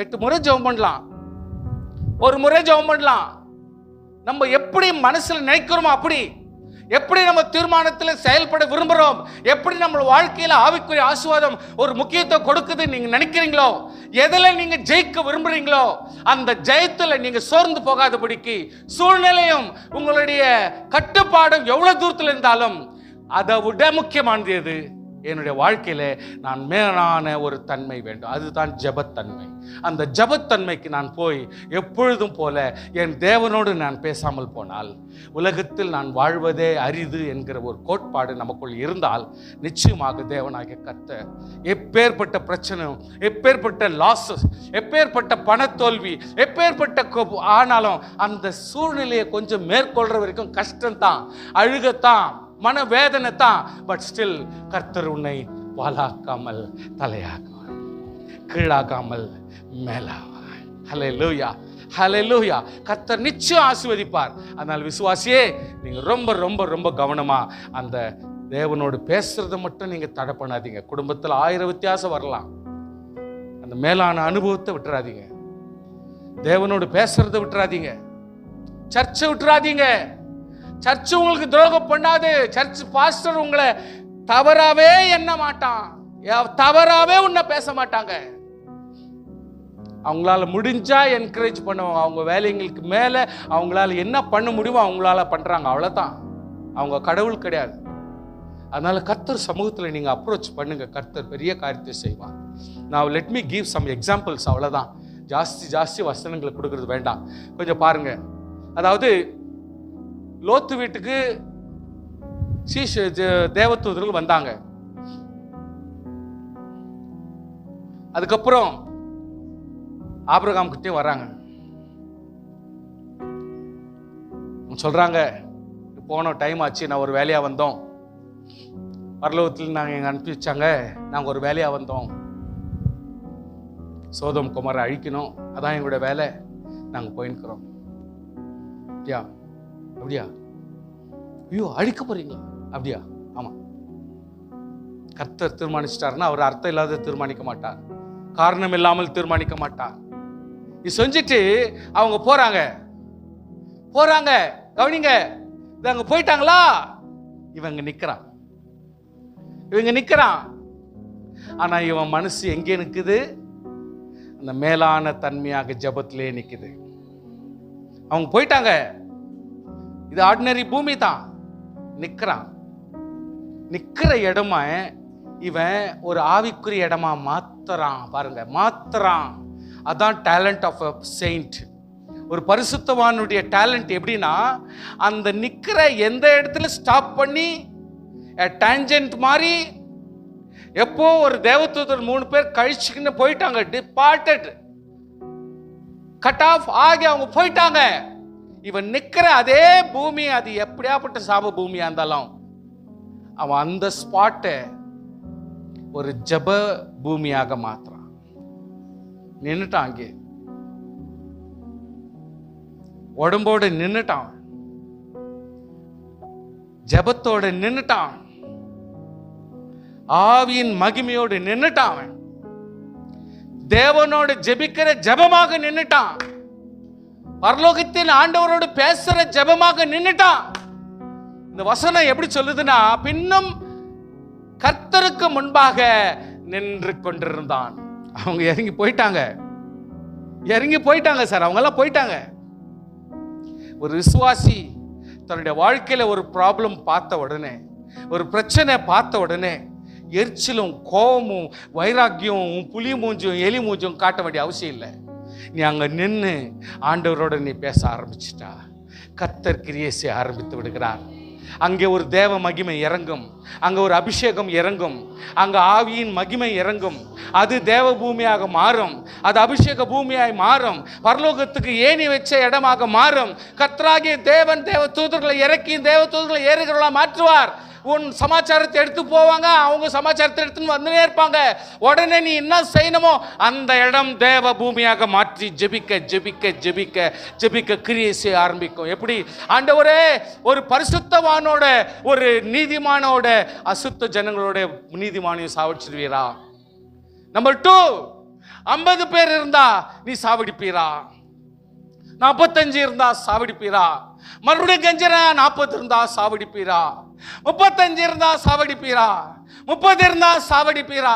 A: 8 முறை ஜெபம் பண்ணலாம், ஒரு முறை ஜெபம் பண்ணலாம். நம்ம எப்படி மனசுல நினைக்கிறோமோ அப்படி, எப்படி நம்ம தீர்மானத்தில் செயல்பட விரும்புகிறோம், எப்படி நம்ம வாழ்க்கையில் ஆவிக்குரிய ஆசீர்வாதம் ஒரு முக்கியத்துவம் கொடுக்குது நீங்க நினைக்கிறீங்களோ, எதில் நீங்க ஜெயிக்க விரும்புறீங்களோ அந்த ஜெயத்தில் நீங்க சோர்ந்து போகாதபடிக்கு சூழ்நிலையும் உங்களுடைய கட்டுப்பாடும் எவ்வளவு தூரத்தில் இருந்தாலும் அதை விட முக்கியமானது எது? என்னுடைய வாழ்க்கையில நான் மேலான ஒரு தன்மை வேண்டும். அதுதான் ஜெபத்தன்மை. அந்த ஜெபத்தன்மைக்கு நான் போய் எப்பொழுதும் போல என் தேவனோடு நான் பேசாமல் போனால் உலகத்தில் நான் வாழ்வதே அரிது என்கிற ஒரு கோட்பாடு நமக்குள் இருந்தால் நிச்சயமாக தேவனாகிய கர்த்தர் எப்பேற்பட்ட பிரச்சனை, எப்பேற்பட்ட லாஸஸ், எப்பேற்பட்ட பணத்தோல்வி, எப்பேற்பட்ட ஆனாலும் அந்த சூழ்நிலையை கொஞ்சம் மேற்கொள்ற வரைக்கும் கஷ்டம்தான், அழுகத்தான், மனவேதனை தான். பட் ஸ்டில் கர்த்தர் உன்னை வாலாக்காமல் தலையாக்குவார், கீழாக்காமல் மேலாவார். ஹல்லேலூயா, ஹல்லேலூயா. கர்த்தர் நிச்சயம் ஆசீர்வதிப்பார். அதனால் விசுவாசியே, நீங்க ரொம்ப ரொம்ப ரொம்ப கவனமா அந்த தேவனோடு பேசுறதை மட்டும் நீங்க தடை பண்ணாதீங்க. குடும்பத்தில் 1000 வித்தியாசம் வரலாம், அந்த மேலான அனுபவத்தை விட்டுறாதீங்க. தேவனோடு பேசுறதை விட்டுறாதீங்க. சர்ச்சை விட்டுறாதீங்க. சர்ச் உங்களுக்கு துரோகம் பண்ணாது. சர்ச் பாஸ்டர் உங்களை தவறாவே எண்ண மாட்டான், தவறாவே உன்னை பேச மாட்டாங்க. அவங்களால முடிஞ்சா என்கரேஜ் பண்ணுவாங்க. அவங்க வேலைங்களுக்கு மேல அவங்களால என்ன பண்ண முடியுமோ அவங்களால பண்றாங்க, அவ்வளவுதான். அவங்க கடவுள் கிடையாது. அதனால கர்த்தர் சமூகத்தில் நீங்க அப்ரோச் பண்ணுங்க, கர்த்தர் பெரிய காரியத்தை செய்வார். நான் let me give some examples, அவ்வளவுதான். ஜாஸ்தி வசனங்களை கொடுக்கறது வேண்டாம். கொஞ்சம் பாருங்க. அதாவது லோத்து வீட்டுக்கு தேவதூதர்கள் வந்தாங்க. அதுக்கப்புறம் ஆபிரகாம் கிட்டே வராங்க. சொல்றாங்க, போனோம், டைம் ஆச்சு, நான் ஒரு வேலையா வந்தோம், பரலோகத்தில் நாங்கள் எங்க அனுப்பி வச்சாங்க, நாங்கள் ஒரு வேலையா வந்தோம், சோதம் குமாரை அழிக்கணும், அதான் எங்களோட வேலை, நாங்கள் போயிருக்கிறோம். அப்படியா? ஐயோ, அழிக்க போறீங்களா? அப்படியா? ஆமா. கர்த்தர் தீர்மானிச்சிட்டாருன்னா அவர் அர்த்தம் இல்லாத தீர்மானிக்க மாட்டார், காரணம் இல்லாமல் தீர்மானிக்க மாட்டார். இது செஞ்சுட்டு அவங்க போறாங்க. கவனிங்க, இவங்க போயிட்டாங்களா? இவங்க நிக்கிறான். ஆனா இவன் மனசு எங்கே நிக்குது? அந்த மேலான தன்மையாக ஜெபத்திலே நிக்குது. அவங்க போயிட்டாங்க, இது ஆர்டினரி பூமி தான். நிக்கிற இடமா இவன் ஒரு ஆவிக்குரிய இடமா மாத்துறான். பாருங்க, மாத்துறான். அதான் டேலண்ட் ஆஃப் a saint. ஒரு பரிசுத்தவானுடைய டேலண்ட் எப்படின்னா, அந்த நிக்கிற எந்த இடத்துல ஸ்டாப் பண்ணி டான்ஜென்ட் மாதிரி, எப்போ ஒரு தேவதூதர் 3 பேர் கழிச்சுக்கின்னு போயிட்டாங்க, டிபார்ட்டட், கட் ஆஃப் ஆகி அவங்க போயிட்டாங்க. இவன் நிக்கிற அதே பூமி, அது எப்படியாப்பட்ட சாப பூமியா இருந்தாலும் அவன் அந்த ஸ்பாட்டை ஒரு ஜெப பூமியாக மாத்துறான். நின்னுட்டான். அங்கே உடம்போடு நின்னுட்டான், ஜெபத்தோடு நின்னுட்டான், ஆவியின் மகிமையோடு நின்னுட்டான், தேவனோடு ஜெபிக்கிற ஜெபமாக நின்னுட்டான், பரலோகத்தின் ஆண்டவரோடு பேசுற ஜெபமாக நின்னுட்டான். இந்த வசனம் எப்படி சொல்லுதுன்னா, பின்னும் கர்த்தருக்கு முன்பாக நின்று கொண்டிருந்தான். அவங்க இறங்கி போயிட்டாங்க சார், அவங்க எல்லாம் போயிட்டாங்க. ஒரு விசுவாசி தன்னுடைய வாழ்க்கையில ஒரு ப்ராப்ளம் பார்த்த உடனே, ஒரு பிரச்சனை பார்த்த உடனே எரிச்சலும் கோபமும் வைராக்கியம் புலி மூஞ்சும் எலி மூஞ்சும் காட்ட வேண்டிய அவசியம் இல்லை. நீ அங்க நின்று ஆண்டவரோட நீ பேச ஆரம்பிச்சிட்டா கர்த்தர் கிரியை செய்ய ஆரம்பித்து விடுகிறார். அங்கே ஒரு தேவ மகிமை இறங்கும், அங்க ஒரு அபிஷேகம் இறங்கும், அங்க ஆவியின் மகிமை இறங்கும். அது தேவ பூமியாக மாறும், அது அபிஷேக பூமியாய் மாறும், பரலோகத்துக்கு ஏணி வச்ச இடமாக மாறும். கர்த்தராகிய தேவன் தேவ தூதர்களை இறக்கி தேவ தூதர்களை ஏறுகிறவர்களா மாற்றுவார். உன் சமாச்சாரத்தை எடுத்து போவாங்க, அவங்க சமாச்சாரத்தை எடுத்துன்னு வந்துனே இருப்பாங்க. உடனே நீ என்ன செய்யணுமோ அந்த இடம் தேவ பூமியாக மாற்றி ஜெபிக்க ஜெபிக்க ஜெபிக்க ஜெபிக்க கிரியை செய்ய ஆரம்பிக்கும். எப்படி ஆண்டவரே, ஒரு பரிசுத்தவானோட ஒரு நீதிமானோட அசுத்த ஜனங்களோட நீதிமானையும் சாவடிச்சிருவீரா? நம்பர் 2, 50 பேர் இருந்தா நீ சாவடிப்பீரா? 45 இருந்தா சாவடிப்பீரா? மறுபடியும் கெஞ்சற 40 இருந்தா சாவடிப்பீரா? 35 இருந்தா சாவடிப்பீரா? 30 இருந்தா சாவடிப்பீரா?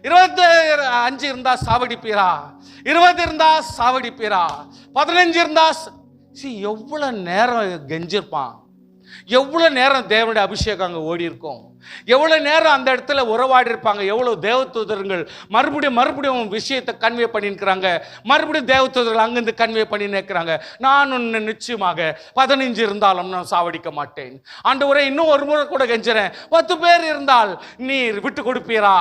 A: 25 இருந்தா சாவடிப்பீரா? 20 இருந்தா சாவடிப்பீரா? 15 இருந்தா எவ்வளவு நேரம் கெஞ்சிருப்பான், எவ்வளவு நேரம் தேவனுடைய அபிஷேகம் அங்கே ஓடி இருக்கும், எவ்வளவு நேரம் அந்த இடத்துல உறவாடி இருப்பாங்க. எவ்வளவு தேவதூதர்கள் மறுபடியும் விஷயத்தை கன்வே பண்ணிருக்கிறாங்க, மறுபடியும் தேவதூதர்கள் அங்கிருந்து கன்வே பண்ணி நிற்கிறாங்க. நான் ஒன்று நிச்சயமாக 15 இருந்தாலும் நான் சாவடிக்க மாட்டேன் ஆண்டவரே, இன்னும் ஒரு முறை கூட கெஞ்சுறேன், 10 பேர் இருந்தால் நீர் விட்டு கொடுப்பீரா?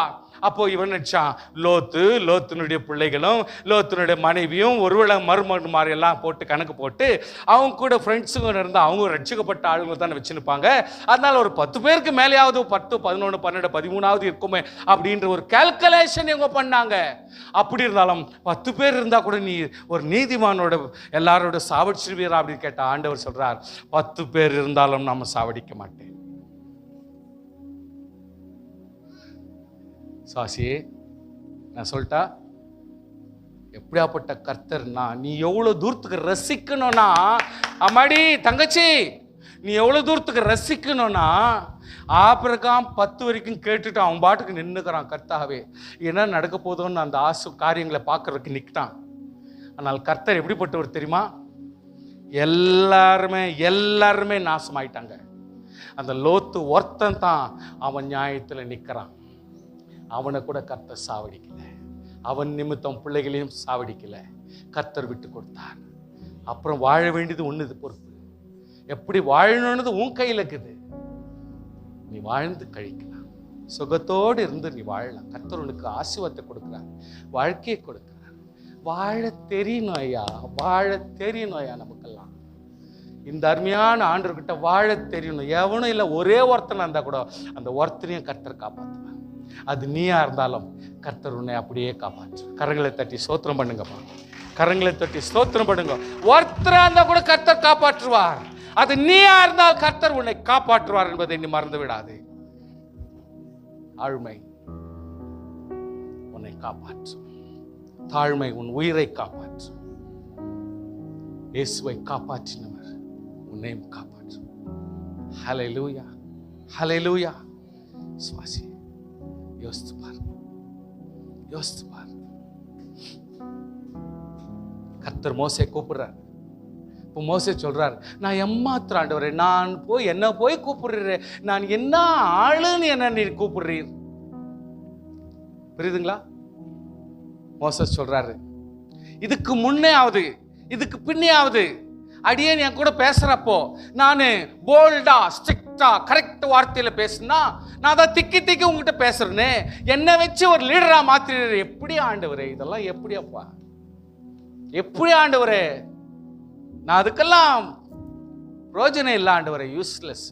A: அப்போ இவன் நினைச்சான், லோத்தினுடைய பிள்ளைகளும் லோத்தினுடைய மனைவியும் ஒருவேளை மருமகன்மார் எல்லாம் போட்டு கணக்கு போட்டு அவங்க கூட ஃப்ரெண்ட்ஸுங்க இருந்தால் அவங்க ரட்சிக்கப்பட்ட ஆளுங்க தானே வச்சுருப்பாங்க. அதனால ஒரு 10 பேருக்கு மேலேயாவது 10, 11, 12, 13 இருக்குமே அப்படின்ற ஒரு கால்குலேஷன் இவங்க பண்ணாங்க. அப்படி இருந்தாலும் 10 பேர் இருந்தால் கூட நீ ஒரு நீதிமானோட எல்லாரோட சாவடிச்சிருவீரா அப்படின்னு கேட்ட ஆண்டவர் சொல்றார், 10 பேர் இருந்தாலும் நம்ம சாவடிக்க மாட்டேன். சாசியே, நான் சொல்லிட்டா, எப்படியாப்பட்ட கர்த்தர்னா, நீ எவ்வளோ தூரத்துக்கு ரசிக்கணும்னா, அம்மாடி தங்கச்சி, நீ எவ்வளோ தூரத்துக்கு ரசிக்கணும்னா, ஆபிரகாம் 10 வரைக்கும் கேட்டுட்டு அவன் பாட்டுக்கு நின்றுக்கிறான். கர்த்தாவே என்ன நடக்க போதோன்னு அந்த காரியங்களை பார்க்கறதுக்கு நிற்கிட்டான். ஆனால் கர்த்தர் எப்படிப்பட்டவர் தெரியுமா? எல்லாருமே நாசமாயிட்டாங்க. அந்த லோத்து ஒருத்தன் தான் அவன் நியாயத்தில் நிற்கிறான். அவனை கூட கர்த்தர் சாவடிக்கல, அவன் நிமித்தம் பிள்ளைகளையும் சாவடிக்கல, கர்த்தர் விட்டு கொடுத்தார். அப்புறம் வாழ வேண்டியது உன்னுது பொறுப்பு. எப்படி வாழணும்னு உன் கையில் இருக்குது. நீ வாழ்ந்து கழிக்கலாம், சுகத்தோடு இருந்து நீ வாழலாம். கர்த்தர் உனக்கு ஆசீர்வாதத்தை கொடுக்குறார், வாழ்க்கையை கொடுக்குறார். வாழ தெரியணும் ஐயா, வாழ தெரியணும் ஐயா. நமக்கெல்லாம் இந்த அருமையான ஆண்டவர்கிட்ட வாழ தெரியணும். எவனும் இல்லை, ஒரே ஒருத்தனா இருந்தா கூட அந்த ஒருத்தனையும் கர்த்தர் காப்பாற்றுவார். அது நீயா இருந்தாலும் கர்த்தர் உன்னை அப்படியே காப்பாற்று. கரங்களை தட்டி ஸ்தோத்திரம் பண்ணுங்கப்பா, கரங்களை தட்டி ஸ்தோத்திரம் பண்ணுங்க. ஒருத்தரா இருந்தா கூட கர்த்தர் காப்பாற்றுவார். அது நீயா இருந்தால் கர்த்தர் உன்னை காப்பாற்றுவார் என்பதை நீ மறந்து விடாதே. ஆழ்மை உன்னை காப்பாற்றும், தாழ்மை உன் உயிரை காப்பாற்றும். இயேசுவை காப்பாற்றினவர் உன்னையும் காப்பாற்றும். ஹல்லேலூயா, ஹல்லேலூயா. சுவாசி, யோசித்து பாரு, யோசித்து பாரு. கர்த்தர் மோசே கூப்பிடுறார். இப்போ மோசே சொல்றார், நான் ஏமாத்துற ஆண்டவரே, நான் போய் என்ன போய் கூப்பிடுறேன், நான் என்ன ஆளுன்னு என்ன நீ கூப்பிடுறீர்? புரியுதுங்களா? மோசே சொல்றாரு, இதுக்கு முன்னே ஆகுது, இதுக்கு பின்னே ஆகுது, அடியே என் கூட பேசுறப்போ நான் போல்டா ஸ்ட்ரிக்டா கரெக்ட் வார்த்தையில பேசுனா, நான் தான் திக்கி உங்ககிட்ட பேசுறேன்னு என்னை வச்சு ஒரு லீடரா மாத்திர. எப்படி ஆண்டவரே இதெல்லாம்? எப்படி அப்பா, எப்படி ஆண்டவரே? நான் அதுக்கெல்லாம் பிரயோஜனம் இல்லை ஆண்டவரே, யூஸ்லெஸ்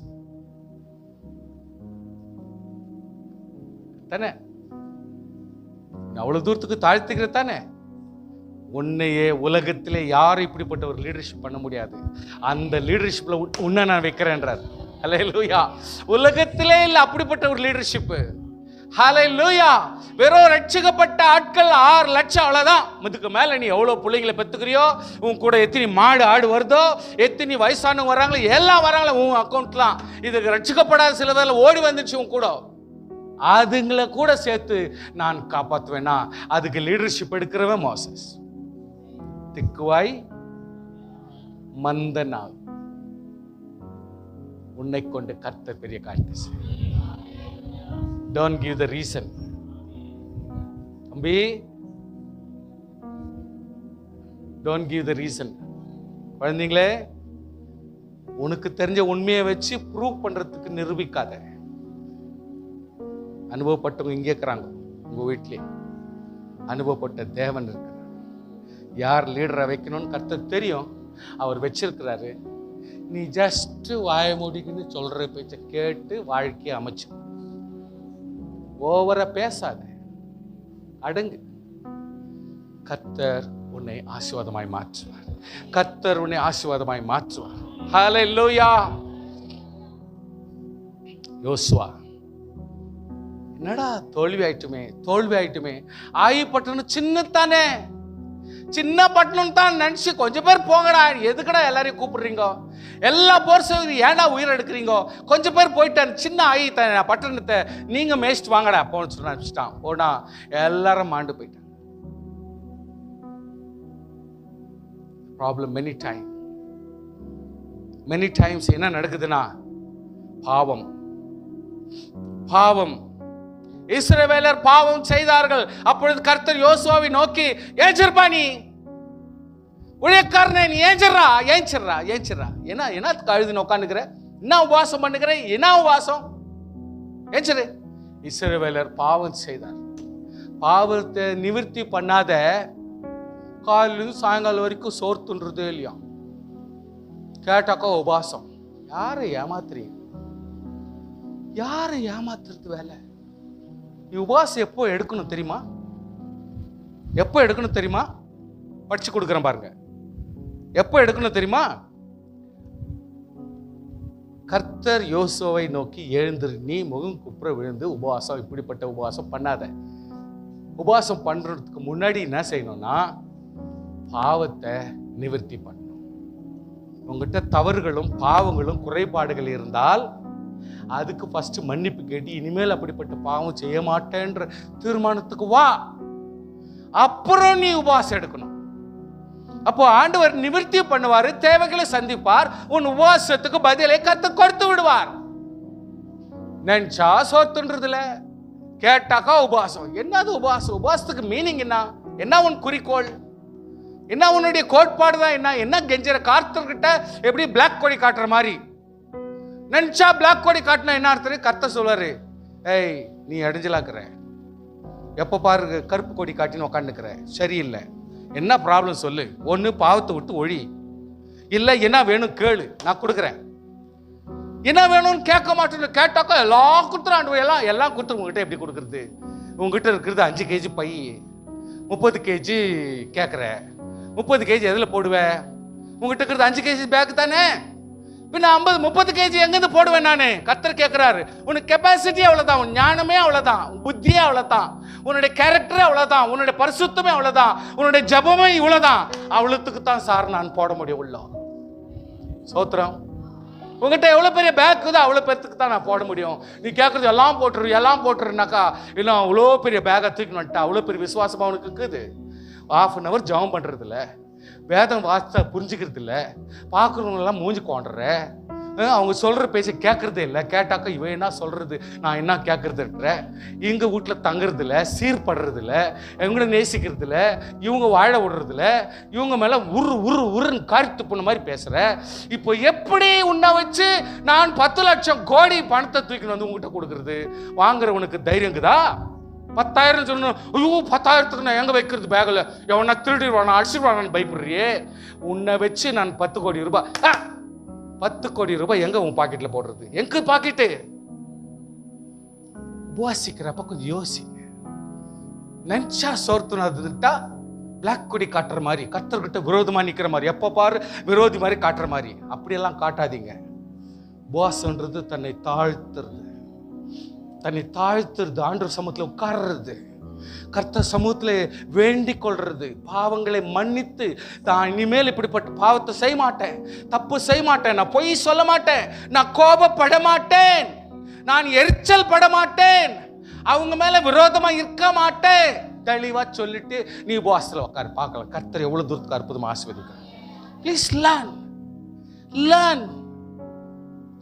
A: தானே. அவ்வளவு தூரத்துக்கு தாழ்த்துக்கிற தானே. உன்னையே உலகத்திலே யாரும் இப்படிப்பட்ட ஒரு லீடர்ஷிப் பண்ண முடியாது. அந்த லீடர்ஷிப்ல உன்னை நான் வைக்கிறேன்றார். ஹல்லேலூயா. உலகத்திலே இல்லை அப்படிப்பட்ட ஒரு லீடர்ஷிப். ஹல்லேலூயா. வெறும் ரட்சிக்கப்பட்ட ஆட்கள் 6 லட்சம், அவ்வளோதான். இதுக்கு மேலே நீ எவ்வளோ பிள்ளைங்களை பெற்றுக்கிறியோ, உன் கூட எத்தனை மாடு ஆடு வருதோ, எத்தனை வயசானவங்க வராங்களோ, எல்லாம் வராங்களோ உன் அக்கௌண்ட்லாம். இதுக்கு ரட்சிக்கப்படாத சில பேரில் ஓடி வந்துடுச்சு உன் கூட, அதுங்களை கூட சேர்த்து நான் காப்பாற்றுவேன்னா அதுக்கு லீடர்ஷிப் எடுக்கிறவன் மோசஸ். திக்குவாய் மந்தனாகும், உன்னை கொண்டு கர்த்தர் பெரிய காரியத்தை செய்வார். Don't give the reason. தம்பி, don't give the reason. குழந்தைங்களே, உனக்கு தெரிஞ்ச உண்மையை வச்சு ப்ரூவ் பண்றதுக்கு நிரூபிக்காத. அனுபவப்பட்டவங்க இங்கே இருக்கிறாங்க, உங்க வீட்டிலே அனுபவப்பட்ட தேவன் இருக்கிறார். யார் லீடரை வைக்கணும்னு கர்த்தர் தெரியும், அவர் வச்சிருக்கிறாரு. நீ ஜஸ்ட் வாய மூடிக்குன்னு சொல்ற பேச்சை கேட்டு வாழ்க்கையை அமைச்சு, ஓவரா பேசாத, அடங்கு. கர்த்தர் உன்னை ஆசீர்வாதமாய் மாற்றுவார். கர்த்தர் உன்னை ஆசீர்வாதமாய் மாற்றுவார். ஹல்லேலூயா. யோசுவா, என்னடா தோல்வி ஆயிட்டுமே. ஆயிப்பட்டணம் சின்னத்தானே, சின்ன பட்டணம் தான் நினைச்சு கொஞ்சம் பேர் போங்கடா, எதுக்கடா எல்லாரையும் கூப்பிடுறீங்க, எல்லா போர்ஸும் ஏன்டா உயிர் எடுக்கிறீங்க, கொஞ்சம் பேர் போயிட்டான், சின்ன பட்டணத்தை நீங்க மேய்ச்சிட்டு வாங்கடா போன்னு சொல்லி அனுப்பிச்சிட்டான். போனா எல்லாரும் மாண்டு போயிட்டான். ப்ராப்ளம் மெனி டைம்ஸ் என்ன நடக்குதுன்னா, பாவம். இஸ்ரவேலர் பாவம் செய்தார்கள். அப்பொழுது கர்த்தர் யோசுவாவை நோக்கி, ஏஞ்சிருப்பா, நீ ஊழியக்காரனே, நீ ஏஞ்சிரா. என்னத்துக்கு அழுதுன்னு உட்காந்துக்கிற, என்ன உபவாசம் பண்ணுகிற, என்ன உபவாசம், ஏஞ்சிரு. இஸ்ரவேலர் பாவம் செய்தார். பாவத்தை நிவர்த்தி பண்ணாத காலையிலிருந்து சாயங்காலம் வரைக்கும் சோர்த்துன்றதே இல்லையா. கேட்டாக்கா உபவாசம். யாரை ஏமாத்துறது வேலை. உபவாசம் எப்போ எடுக்கணும் தெரியுமா? படிச்சு கொடுக்குறேன் பாருங்க. எப்போ எடுக்கணும் தெரியுமா? கர்த்தர் யோசுவாவை நோக்கி, எழுந்திரு, நீ முகம் குப்புற விழுந்து உபவாசம், இப்படிப்பட்ட உபவாசம் பண்ணாத. உபவாசம் பண்றதுக்கு முன்னாடி என்ன செய்யணும்னா, பாவத்தை நிவர்த்தி பண்ணணும். உங்ககிட்ட தவறுகளும் பாவங்களும் குறைபாடுகள் இருந்தால் அதுக்கு ஃபர்ஸ்ட் மன்னிப்பு கேட்டு, இனிமேல் அப்படிப்பட்ட பாவம் செய்ய மாட்டேன்ற தீர்மானத்துக்கு வா. அப்புறம் நீ உபவாசம் எடுக்கணும். அப்போ ஆண்டவர் நிவர்த்தி பண்ணுவார், தேவைகளை சந்திப்பார், உன் உபவாசத்துக்கு பதிலை கர்த்தர் கொடுத்து விடுவார். நினைச்சா சோத்துன்றதுல, கேட்டாக்கா உபவாசம். என்னது உபவாசம்? உபவாசத்துக்கு மீனிங் என்ன உன் குறிக்கோள் என்ன, உன்னுடைய கோட்பாடு தான் என்ன கெஞ்சற கர்த்தர்கிட்ட எப்படி பிளாக் கொடி காட்டுற மாதிரி நினைச்சா பிளாக் கொடி காட்டினா என்ன அர்த்தம்? கர்த்தர் சொல்வாரு, ஏய் நீ அடிஞ்சலாக்குற, எப்ப பாரு கருப்பு கொடி காட்டின்னு உக்காந்துக்கிற, சரியில்லை, என்ன ப்ராப்ளம் சொல்லு, ஒன்று பாவத்தை விட்டு ஒழி, இல்லை என்ன வேணும் கேளு, நான் கொடுக்குறேன். என்ன வேணும்னு கேட்க மாட்டேன்னு கேட்டாக்கா எல்லாம் கொடுத்துறான். எல்லாம் கொடுத்து உங்ககிட்ட எப்படி கொடுக்குறது? உங்ககிட்ட இருக்கிறது 5 கேஜி பை, 30 கேஜி கேட்குற, 30 கேஜி எதில் போடுவேன்? உங்ககிட்ட இருக்கிறது 5 கேஜி பேக் தானே, பின்ன 50-30 கேஜி எங்கேருந்து போடுவேன் நான்? கர்த்தர் கேட்குறாரு, உனக்கு கெப்பாசிட்டி அவ்வளோதான், உன் ஞானமே அவ்வளோதான், உன் புத்தியே அவ்வளோதான், உன்னுடைய கேரக்டரே அவ்வளோதான், உன்னுடைய பரிசுத்தமே அவ்வளோதான், உன்னுடைய ஜபமே இவ்வளோதான், அவ்வளோத்துக்கு தான் சார் நான் போட முடியும் உள்ள. சோத்திரம். உங்ககிட்ட எவ்வளோ பெரிய பேக் இருக்குதோ அவ்வளோ பேருக்கு தான் நான் போட முடியும். நீ கேட்குறது எல்லாம் போட்டுருனாக்கா, இல்லை அவ்வளோ பெரிய பேக்கை தூக்கி வந்துட்டா, அவ்வளோ பெரிய விசுவாசமாக அவனுக்கு இருக்குது. 1/2 hour ஜபம் பண்ணுறதில்ல, வேதம் வாசித்தா புரிஞ்சுக்கிறது இல்லை, பார்க்குறவங்கெல்லாம் மூஞ்சி கொண்டுற, அவங்க சொல்கிற பேச்சை கேட்குறதே இல்லை. கேட்டாக்கா இவன் என்ன சொல்கிறது, நான் என்ன கேட்குறதுன்ற, எங்கள் வீட்டில் தங்குறது இல்லை, சீர்படுறதில்ல, எங்களை நேசிக்கிறது இல்லை, இவங்க வாழ விடுறதில்ல, இவங்க மேலே உருன்னு காரித்து போன மாதிரி பேசுகிற. இப்போ எப்படி உன்னை வச்சு நான் 10 லட்சம் கோடி பணத்தை தூக்கின்னு வந்து உங்ககிட்ட கொடுக்குறது? வாங்குறவனுக்கு தைரியங்குதா? 10,000 சொல்லணும். ஐயோ 10,000க்கு நான் எங்கே வைக்கிறது பேக்கில், எவனா திருடிடுவானா அடிச்சிடுவானான்னு பயப்படுறியே. உன்னை வச்சு நான் 10 கோடி ரூபாய் 10 கோடி ரூபாய் எங்க உன் பாக்கெட்ல போடுறது? எங்க பாக்கெட்டு? உபவாசிக்கிறப்ப கொஞ்சம் யோசிங்க. நினைச்சா சோர்த்துனா பிளாக் கொடி காட்டுற மாதிரி, கர்த்தர்கிட்ட விரோதமா நிக்கிற மாதிரி, எப்ப பாரு விரோதி மாதிரி காட்டுற மாதிரி அப்படியெல்லாம் காட்டாதீங்க. உபவாசம்ன்றது தன்னை தாழ்த்துறது, ஆண்டவர் சமூகத்துல உட்கார்றது, கர்த்தர் சமூகத்துல வேண்டிக் கொள்றது, பாவங்களை மன்னித்து தான் இனிமேல் இப்படிப்பட்ட பாவத்தை செய்ய மாட்டேன், தப்பு செய்ய மாட்டேன், நான் பொய் சொல்ல மாட்டேன், நான் கோபப்பட மாட்டேன், நான் எரிச்சல் பட மாட்டேன், அவங்க மேல விரோதமா இருக்க மாட்டேன், தெளிவா சொல்லிட்டு நீ உபவாசத்துல உட்காரு. பார்க்கலாம் கர்த்தர் எவ்வளவு தூரத்துக்கு அற்புதமா ஆசீர்வதிக்கிறார். Please learn.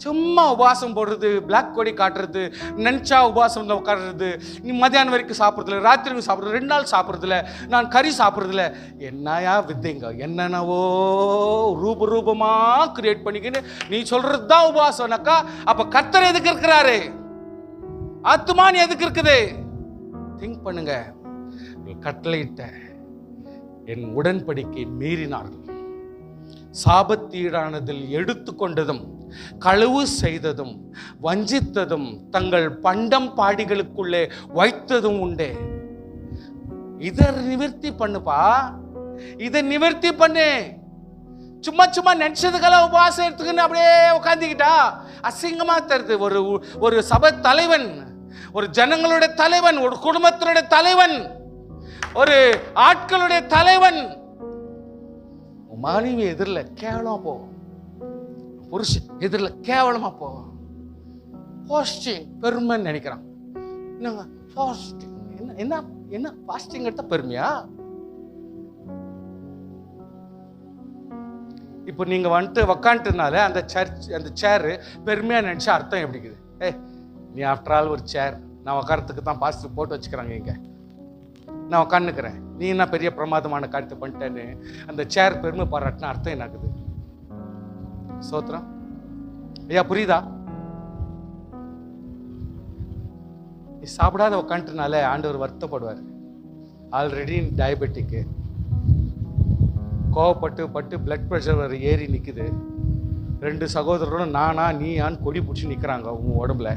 A: சும்மா உபவாசம் போடுறது, பிளாக் கொடி காட்டுறது, நினைச்சா உபவாசம் உட்காடுறது, நீ மதியானம் வரைக்கும் சாப்பிட்றதுல, ராத்திரி சாப்பிட்றது, 2 நாள் சாப்பிட்றதுல, நான் கறி சாப்பிட்றதுல, என்னையா வித்தைங்க, என்னென்னவோ ரூபமா கிரியேட் பண்ணிக்கின்னு நீ சொல்றது தான் உபவாசம்னாக்கா, அப்ப கர்த்தர் எதுக்கு இருக்கிறாரு? ஆத்துமான் எதுக்கு இருக்குது? திங்க் பண்ணுங்க. கட்டளையிட்ட என் உடன்படிக்கை மீறினார்கள், சாபத்தீடானதில் எடுத்துக்கொண்டதும், களவு செய்ததும், வஞ்சித்ததும், தங்கள் பண்டம் பாடிகளுக்குள்ளே வைத்ததும் உண்டே. இதை நிவர்த்தி பண்ணுப்பா, இதை நிவர்த்தி பண்ணு. சும்மா நினைச்சதுக்கெல்லாம் உபவாசம் எடுத்துக்கின்னு அப்படியே உட்காந்துக்கிட்டா அசிங்கமா தருது. ஒரு சபை தலைவன், ஒரு ஜனங்களுடைய தலைவன், ஒரு குடும்பத்தினுடைய தலைவன், ஒரு ஆட்களுடைய தலைவன் மனைவி எதிரில் கேவலமா போ, புருஷன் எதிரில் கேவலமா போ, ஃபாஸ்டிங் பெருமைன்னு நினைக்கிறான். என்னங்க ஃபாஸ்டிங்? என்ன ஃபாஸ்டிங் எடுத்தா பெருமையா? இப்போ நீங்க வந்துட்டு உக்காந்துனால அந்த சேரு பெருமையா நினைச்சா அர்த்தம் எப்படி இருக்குது? நீ ஆஃப்டர் ஆல் ஒரு சேர், நான் உட்காரத்துக்கு தான் பாஸ்டர் போட்டு வச்சுக்கிறாங்க, இங்க நான் உட்காந்துக்கிறேன், நீ என்ன பெரிய பிரமாதமான காரியத்தை பண்ணிட்டேன்னு அந்த சேர் பெருமை பாராட்டினா அர்த்தம் என்ன ஆகுது? சோத்திரம் ஐயா, புரியுதா? நீ சாப்பிடாத உட்காந்துனால ஆண்டவர் வருத்தப்படுவார். ஆல்ரெடி டயபெட்டிக்கு கோவப்பட்டு பிளட் ப்ரெஷர் ஏறி நிற்குது. 2 சகோதரரும் நானா நீயான்னு கொடி பிடிச்சி நிற்கிறாங்க உன் உடம்புல.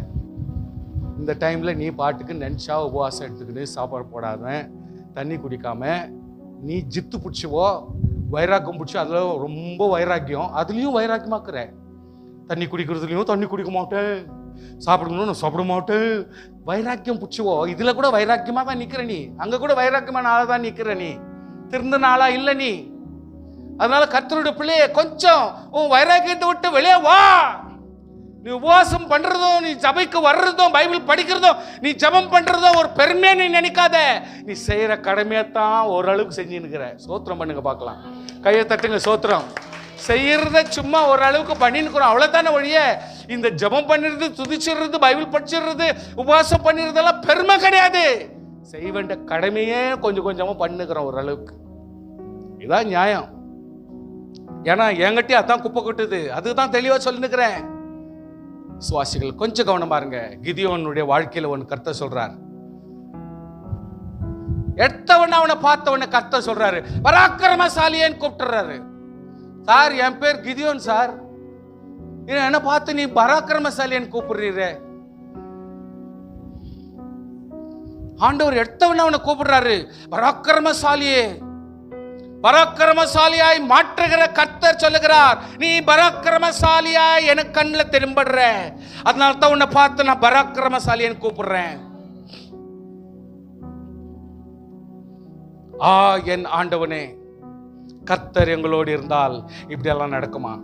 A: இந்த டைமில் நீ பாட்டுக்கு நினச்சா உபவாசம் எடுத்துக்கிட்டு சாப்பாடு போடாம, தண்ணி குடிக்காம, நீ ஜித்து பிடிச்சிவோ, வைராக்கியம் பிடிச்சி, அதில் ரொம்ப வைராக்கியம், அதுலேயும் வைராக்கியமாக்குற. தண்ணி குடிக்கிறதுலையும் தண்ணி குடிக்க மாட்டேன், சாப்பிடணும் நான் சாப்பிட மாட்டேன், வைராக்கியம் பிடிச்சிவோ, இதில் கூட வைராக்கியமாக தான் நிற்கிற நீ, அங்கே கூட வைராக்கியமான ஆளாக தான் நிற்கிற நீ, திருந்த நாளா இல்லை நீ. அதனால கர்த்தருடைய பிள்ளைய கொஞ்சம் உன் வைராக்கியத்தை விட்டு வெளியே வா. நீ உபவாசம் பண்றதும், நீ சபைக்கு வர்றதும், பைபிள் படிக்கிறதும், நீ ஜெபம் பண்றதும் ஒரு பெருமையா நீ நினைக்காத. நீ செய்யற கடமையத்தான் ஓரளவுக்கு செஞ்சுன்னுக்கிற. சோத்திரம் பண்ணுங்க பார்க்கலாம், கையை தட்டுங்க. சோத்திரம். செய்யறத சும்மா ஓரளவுக்கு பண்ணிருக்கிறோம், அவ்வளவுதானே ஒழிய இந்த ஜெபம் பண்ணிடுறது, துதிச்சிடுறது, பைபிள் படிச்சிடுறது, உபவாசம் பண்ணிடுறதெல்லாம் பெருமை கிடையாது. செய்ய வேண்டிய கடமையே கொஞ்சம் கொஞ்சமா பண்ணுகிறோம் ஓரளவுக்கு. இதான் நியாயம். ஏன்னா என்கிட்டயே அதான் குப்பை கொட்டுது, அதுதான் தெளிவா சொல்லிருக்கிறேன். சுவாசிகள் கொஞ்சம் கவனமா இருங்க. கிதியோனுடைய வாழ்க்கையில ஒன்று கர்த்தர் சொல்றார். எடுத்தவன அவனை பார்த்தவன கர்த்தர் சொல்றாரு, பராக்கிரமசாலியன்னு கூப்பிட்டுறாரு. சார், என் பேர் கிதியோன் சார், என்ன பார்த்து நீ பராக்கிரமசாலியன்னு கூப்பிடுறீர? ஆண்டவர் எடுத்தவன அவனை கூப்பிடுறாரு, பராக்கிரமசாலியே. பராக்கிரமசாலியாய் மாற்றுகிற கர்த்தர் சொல்லுகிறார், நீ பராக்கிரமசாலியாய் எனக்கு கண்ணில் திரும்படுற, அதனால தான் உன்னை பார்த்து நான் பராக்கிரமசாலின்னு கூப்பிடுறேன். என் ஆண்டவனே, கர்த்தர் எங்களோடு இருந்தால் இப்படி எல்லாம் நடக்குமா?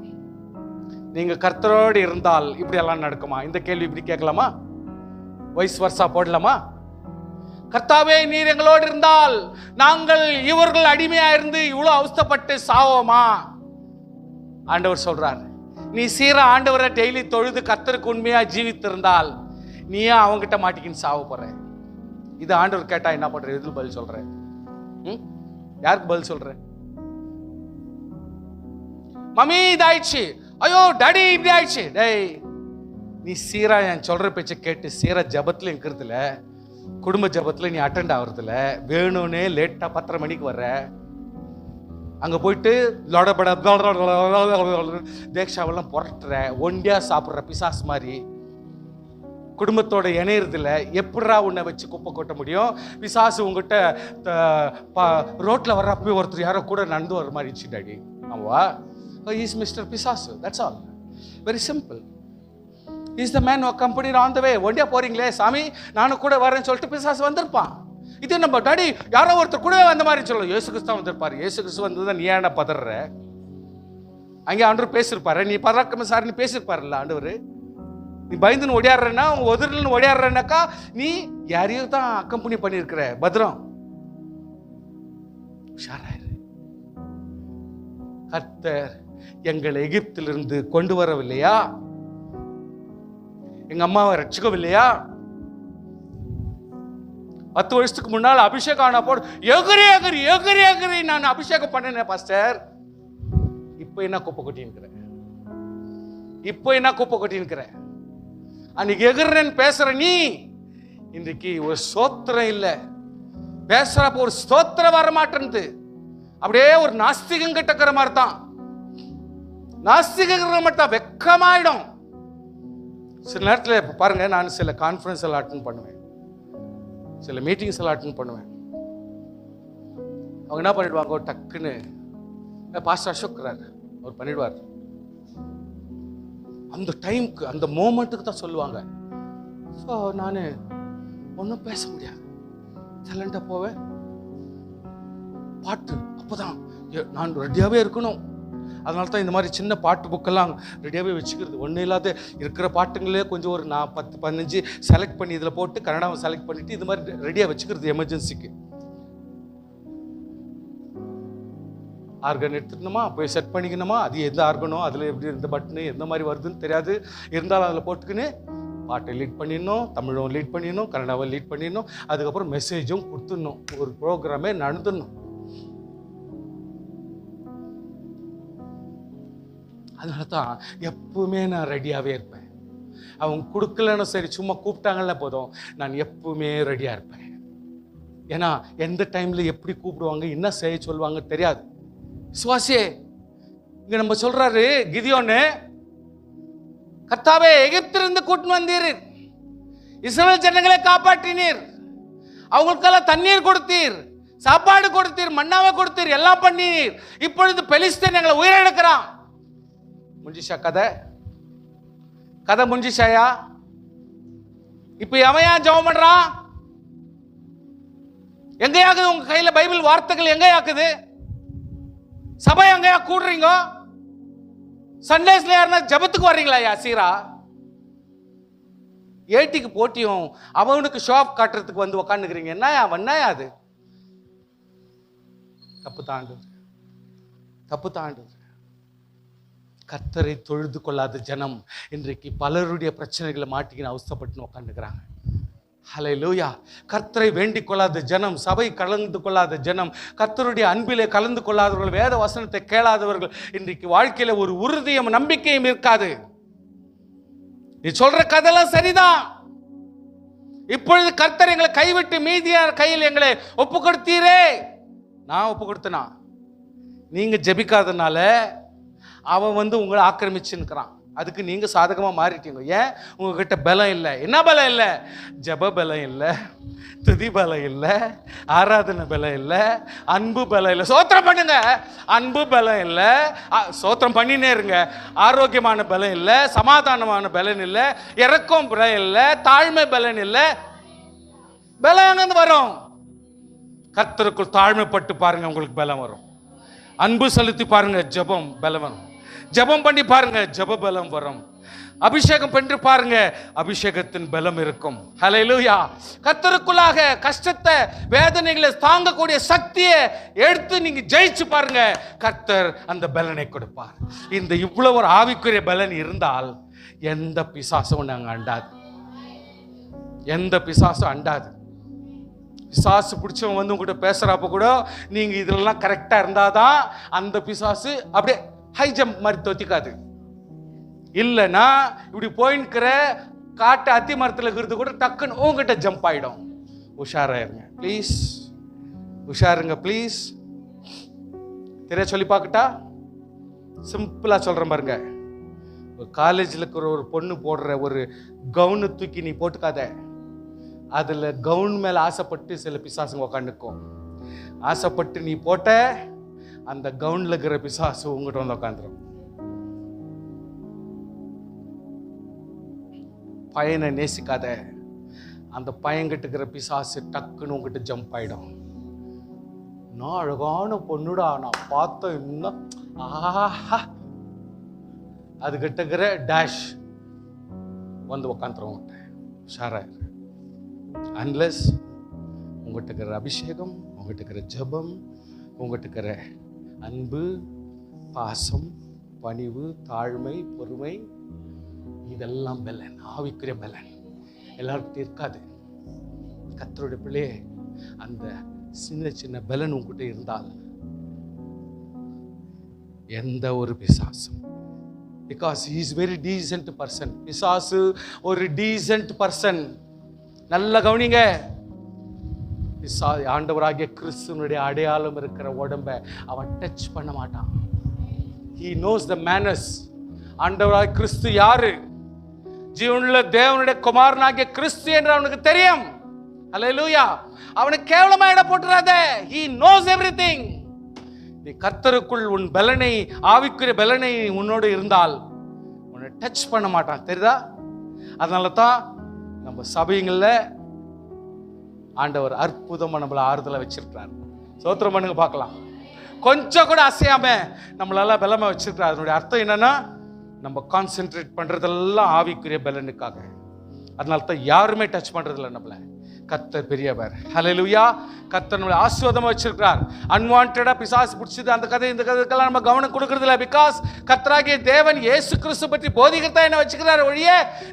A: நீங்க கர்த்தரோடு இருந்தால் இப்படி எல்லாம் நடக்குமா? இந்த கேள்வி இப்படி கேட்கலாமா? வைஸ் வர்சா போடலாமா? கர்த்தாவே, நீர் எங்களோடு இருந்தால் நாங்கள் இவர்கள் அடிமையா இருந்து இவ்வளவு அவஸ்தைப்பட்டு சாவோமா? ஆண்டவர் சொல்றார், நீ சீர ஆண்டவரை டெய்லி தொழுது கர்த்தருக்கு உண்மையா ஜீவித்திருந்தால் நீ ஏன் அவங்கிட்ட மாட்டிக்கின்னு சாவ போற? இது ஆண்டவர் கேட்டா என்ன பண்ற? எதுக்கு பதில் சொல்ற? யாருக்கு பதில் சொல்ற? மம்மி இது ஆயிடுச்சு, ஐயோ டாடி இப்படி ஆயிடுச்சு. டேய், நீ சீரா என் சொல்ற பேச்சை கேட்டு சீரா ஜபத்துல இருக்கிறதுல, குடும்ப ஜபத்துல நீ அட்டெண்ட் ஆகுறதுல, வேணும்னே லேட்டா 10:30 மணிக்கு வர்ற, அங்க போயிட்டு லொடபட தேக்ஷாவெல்லாம் புரட்டுற, ஒண்டியா சாப்பிட்ற பிசாஸ் மாதிரி. குடும்பத்தோட இணையறதில்ல, எப்படா உன்னை வச்சு குப்பை கொட்ட முடியும்? பிசாசு உங்ககிட்ட ரோட்டில் வர்றப்போ ஒருத்தர் யாரோ கூட நடந்து வர மாதிரி இருந்துச்சு டாடி, ஆமா, இஸ் மிஸ்டர் பிசாசு, that's all, very simple. Is the man company on the way. ஒண்டியா போறீங்களே சாமி, நானும் கூட வரேன்னு சொல்லிட்டு பிசாசு வந்திருப்பான். இது நம்ம டாடி யாரோ ஒருத்தர் கூட வந்த மாதிரி சொல்லலாம். இயேசு கிறிஸ்து தான் வந்திருப்பாரு. இயேசு கிறிஸ்து வந்ததுதான் நீ ஏன்னா பதற? அங்கே ஆண்டவர் பேசியிருப்பாரு, நீ பதறாம சார் நீ பேசியிருப்பாருல்ல ஆண்டவர். நீ பயந்துன்னு ஒடியாடுறேன்னா, உங்க ஒதிரில்னு ஒடியாடுறேன்னாக்கா நீ யாரையும் தான் அக்கம்பெனி பண்ணியிருக்கிற. பத்ரம் உஷாராயிரு. கர்த்தர் எங்களை எகிப்திலிருந்து கொண்டு வரவில்லையா? எங்க அம்மாவை ரட்சிக்கவில்லையா? 10 வருஷத்துக்கு முன்னால் அபிஷேகம் ஆனா போடு எகிரி எகிரி எகிரி எகிரி நான் அபிஷேகம் பண்ணேன் பாஸ்டர். இப்போ என்ன குப்பை கொட்டின்னுக்கிறேன்? இப்போ என்ன குப்பை கொட்டின்னுக்கிறேன்? அன்னைக்கு எகிர்றேன்னு பேசுற நீ இன்றைக்கு ஒரு ஸ்தோத்திரம் இல்லை. பேசுறப்ப ஒரு ஸ்தோத்திரம் வர மாட்டேன்து. அப்படியே ஒரு நாஸ்திகம் கிட்டக்கிற மாதிரி தான். நாஸ்திகிற மாதிரி தான் வெக்கமாயிடும். சில நேரத்தில் பாருங்க, நான் சில கான்ஃபரன்ஸ் எல்லாம் அட்டென்ட் பண்ணுவேன், சில மீட்டிங்ஸ் எல்லாம் அட்டென்ட் பண்ணுவேன். அவங்க என்ன பண்ணிடுவாங்க, டக்குன்னு பாஸ்டர் அசோக் அவர் பண்ணிடுவார். அந்த டைமுக்கு அந்த மோமெண்ட்டுக்கு தான் சொல்லுவாங்க. ஸோ நான் ஒன்றும் பேச முடியாது, சைலண்டாக போவேன். பாட்டு அப்போதான் நான் ரெடியாகவே இருக்கணும். அதனால தான் இந்த மாதிரி சின்ன பாட்டு புக்கெல்லாம் ரெடியாகவே வச்சுக்கிறது. ஒன்றும் இல்லாத இருக்கிற பாட்டுங்களே கொஞ்சம் ஒரு 10-15 செலக்ட் பண்ணி இதில் போட்டு கன்னடாவை செலக்ட் பண்ணிவிட்டு இது மாதிரி ரெடியாக வச்சுக்கிறது எமர்ஜென்சிக்கு. ஆர்கன் எடுத்துக்கணுமா, போய் செட் பண்ணிக்கணுமா, அது எந்த ஆர்கனோ அதில் எப்படி எந்த பட்டனு எந்த மாதிரி வருதுன்னு தெரியாது. இருந்தாலும் அதில் போட்டுக்கின்னு பாட்டை லீட் பண்ணிடணும், தமிழும் லீட் பண்ணிடணும், கன்னடாவை லீட் பண்ணிடணும், அதுக்கப்புறம் மெசேஜும் கொடுத்துடணும், ஒரு ப்ரோக்ராமே நடந்துடணும். அதனால தான் எப்பவுமே நான் ரெடியாகவே இருப்பேன். அவங்க கொடுக்கலன்னு சரி, சும்மா கூப்பிட்டாங்கல்ல போதும், நான் எப்பவுமே ரெடியாக இருப்பேன். ஏன்னா எந்த டைமில் எப்படி கூப்பிடுவாங்க, என்ன செய்ய சொல்லுவாங்க தெரியாது. விசுவாசியே, இங்க நம்ம சொல்றாரு கிதியோன்னு, கர்த்தாவே எகிப்திலிருந்து கூட்டின்னு வந்தீர், இஸ்ரவேல் ஜனங்களை காப்பாற்றினீர், அவங்களுக்கெல்லாம் தண்ணீர் கொடுத்தீர், சாப்பாடு கொடுத்தீர், மன்னாவை கொடுத்தீர், எல்லாம் பண்ணீர். இப்பொழுது பெலிஸ்தீன் எங்களை உயிரிழக்கிறான். முடிஞ்சிச்சா கதை? கதை முடிஞ்சிச்சாயா? இப்ப எவையா ஜெபம் பண்றான்? எங்கேயாக்குது உங்க கையில பைபிள் வார்த்தைகள்? எங்கேயாக்குது சபை? எங்கேயா கூடுறீங்க? சண்டேஸ்ல யாருன்னா ஜபத்துக்கு வர்றீங்களா? யாசீரா ஏட்டிக்கு போட்டியும் அவனுக்கு ஷாப் காட்டுறதுக்கு வந்து உக்காந்துக்கிறீங்க. என்னயா வண்ணாயா? அது தப்பு தாண்டு, தப்பு தாண்டு. கர்த்தரை தொழுது கொள்ளாத ஜனம் இன்றைக்கு பலருடைய பிரச்சனைகளை மாட்டிக்கின்னு அவஸ்தைப்பட்டு உட்காந்துக்கிறாங்க. ஹல்லேலூயா. கர்த்தரை வேண்டிக் கொள்ளாத ஜனம், சபை கலந்து கொள்ளாத ஜனம், கர்த்தருடைய அன்பிலே கலந்து கொள்ளாதவர்கள், வேத வசனத்தை கேளாதவர்கள் இன்றைக்கு வாழ்க்கையில ஒரு உறுதியும் நம்பிக்கையும் இருக்காது. நீ சொல்ற கதையெல்லாம் சரிதான். இப்பொழுது கர்த்தர் எங்களை கைவிட்டு மீதியார் கையில் எங்களை ஒப்பு கொடுத்தீரே. நான் ஒப்பு கொடுத்தனா? நீங்க ஜெபிக்காதனால அவன் உங்களை ஆக்கிரமிச்சுன்னுக்கிறான். அதுக்கு நீங்க சாதகமா மாறிட்டீங்க. ஏன்? உங்ககிட்ட பலம் இல்லை. என்ன பலம் இல்லை? ஜப பலம் இல்லை, துதி பலம் இல்லை, ஆராதனை பலம் இல்லை, அன்பு பலம் இல்லை. சோத்திரம் பண்ணுங்க, அன்பு பலம் இல்லை, சோத்திரம் பண்ணினே இருங்க. ஆரோக்கியமான பலம் இல்லை, சமாதானமான பலன் இல்லை, இறக்கம் பலம் இல்லை, தாழ்மை பலன் இல்லை. பலம் எங்கிருந்து வரும்? கர்த்தருக்குள் தாழ்மைப்பட்டு பாருங்க, உங்களுக்கு பலம் வரும். அன்பு செலுத்தி பாருங்க, ஜபம் பலம் வரும். ஜபம் பண்ணி பாருங்க, ஜப பலம் வரும். அபிஷேகம் பண்ணி பாருங்க, அபிஷேகத்தின் பலம் இருக்கும். ஹல்லேலூயா. கர்த்தருக்குள்ளாக கஷ்டத்தை, வேதனைகளை தாங்கக்கூடிய சக்தியை எடுத்து நீங்க ஜெயிச்சு பாருங்க, கர்த்தர் அந்த பலனை கொடுப்பார். இந்த இவ்வளவு ஒரு ஆவிக்குரிய பலன் இருந்தால் எந்த பிசாசும் நாங்க அண்டாது, எந்த பிசாசும் அண்டாது. பிசாசு பிடிச்சவன் உங்ககிட்ட பேசுறப்ப கூட நீங்க இதெல்லாம் கரெக்டா இருந்தாதான் அந்த பிசாசு அப்படியே ஹை ஜம்ப் மாதிரி தொத்திக்காது. இல்லைன்னா இப்படி போயின்னுக்கிற காட்டு அத்தி மரத்தில் இருக்கிறது கூட டக்குன்னு உங்ககிட்ட ஜம்ப் ஆயிடும். உஷாராயிருங்க ப்ளீஸ், உஷாருங்க ப்ளீஸ். தெரிய சொல்லி பார்க்கட்டா? சிம்பிளா சொல்றேன் பாருங்க. ஒரு காலேஜில் இருக்கிற ஒரு பொண்ணு போடுற ஒரு கவுனு தூக்கி நீ போட்டுக்காத. அதில் கவுன் மேலே ஆசைப்பட்டு சில பிசாசுங்க உட்காந்துக்கும். ஆசைப்பட்டு நீ போட்ட அந்த கவுனில் இருக்கிற பிசாசு உங்ககிட்ட வந்து உட்காந்துரும். பையனை நேசிக்காத. அந்த பையன்கிட்ட இருக்கிற பிசாசு டக்குன்னு உங்ககிட்ட ஜம்ப் ஆயிடும். நான் அழகான பொண்ணுடா, நான் பார்த்தேன், இன்னும் ஆஹா, அதுகிட்ட இருக்கிற டேஷ் வந்து உக்காந்துரும். உஷாராயிரு. அன்லெஸ் உங்கள்கிட்ட இருக்கிற அபிஷேகம், உங்கள்கிட்ட இருக்கிற ஜபம், உங்கள்கிட்ட இருக்கிற அன்பு, பாசம், பணிவு, தாழ்மை, பொறுமை, இதெல்லாம் பலன், ஆவிக்குரிய பலன் எல்லாருக்கிட்ட இருக்காது. கர்த்தருடைய பிள்ளையே, அந்த சின்ன சின்ன பலன் உங்ககிட்ட இருந்தால் எந்த ஒரு பிசாசும், because he is very decent person. பிசாசு ஒரு டீசென்ட் பர்சன். நல்ல கவனிங்க. ஆண்டவராகிய கிறிஸ்துவனுடைய அடையாளம் இருக்கிற உடம்ப அவன் டச் பண்ண மாட்டான். he knows the manners. ஆண்டவராகிய கிறிஸ்து யாரு? ஜீவனுள்ள தேவனுடைய குமாரனாகிய கிறிஸ்து என்று அவனுக்கு தெரியும். ஹல்லேலூயா. அவனுக்கு கேவலமா இட போட்டுறாத. he knows everything. நீ கர்த்தருக்குள் உன் பலனை, ஆவிக்குரிய பலனை உன்னோடு இருந்தால் உன்னை டச் பண்ண மாட்டான். தெரியுதா? அதனால தான் நம்ம சபைகளில் ஆண்டவர் அற்புதமா நம்மளை ஆறுதலை வச்சிருக்கிறார். சோத்திரம் பண்ணுங்க பார்க்கலாம். கொஞ்சம் கூட அசையாம நம்மளால பலமா வச்சிருக்கிறார். அதனுடைய அர்த்தம் என்னன்னா, நம்ம கான்சென்ட்ரேட் பண்றதெல்லாம் ஆவிக்குரிய பலனுக்காக. அதனால தான் யாருமே டச் பண்றதில்லை நம்மளை. கர்த்தர் பெரியவர். ஹல்லேலூயா. கர்த்தர் நம்மளை ஆசீர்வாதமா வச்சிருக்கிறார். அன்வான்டடா பிசாசு பிடிச்சது அந்த கதை இந்த கதைக்கெல்லாம் நம்ம கவனம் கொடுக்கறது இல்லை. பிகாஸ் கர்த்தராகிய தேவன் இயேசு கிறிஸ்து பற்றி போதிக்கிறதா என்ன வச்சுக்கிறார் ஒழிய,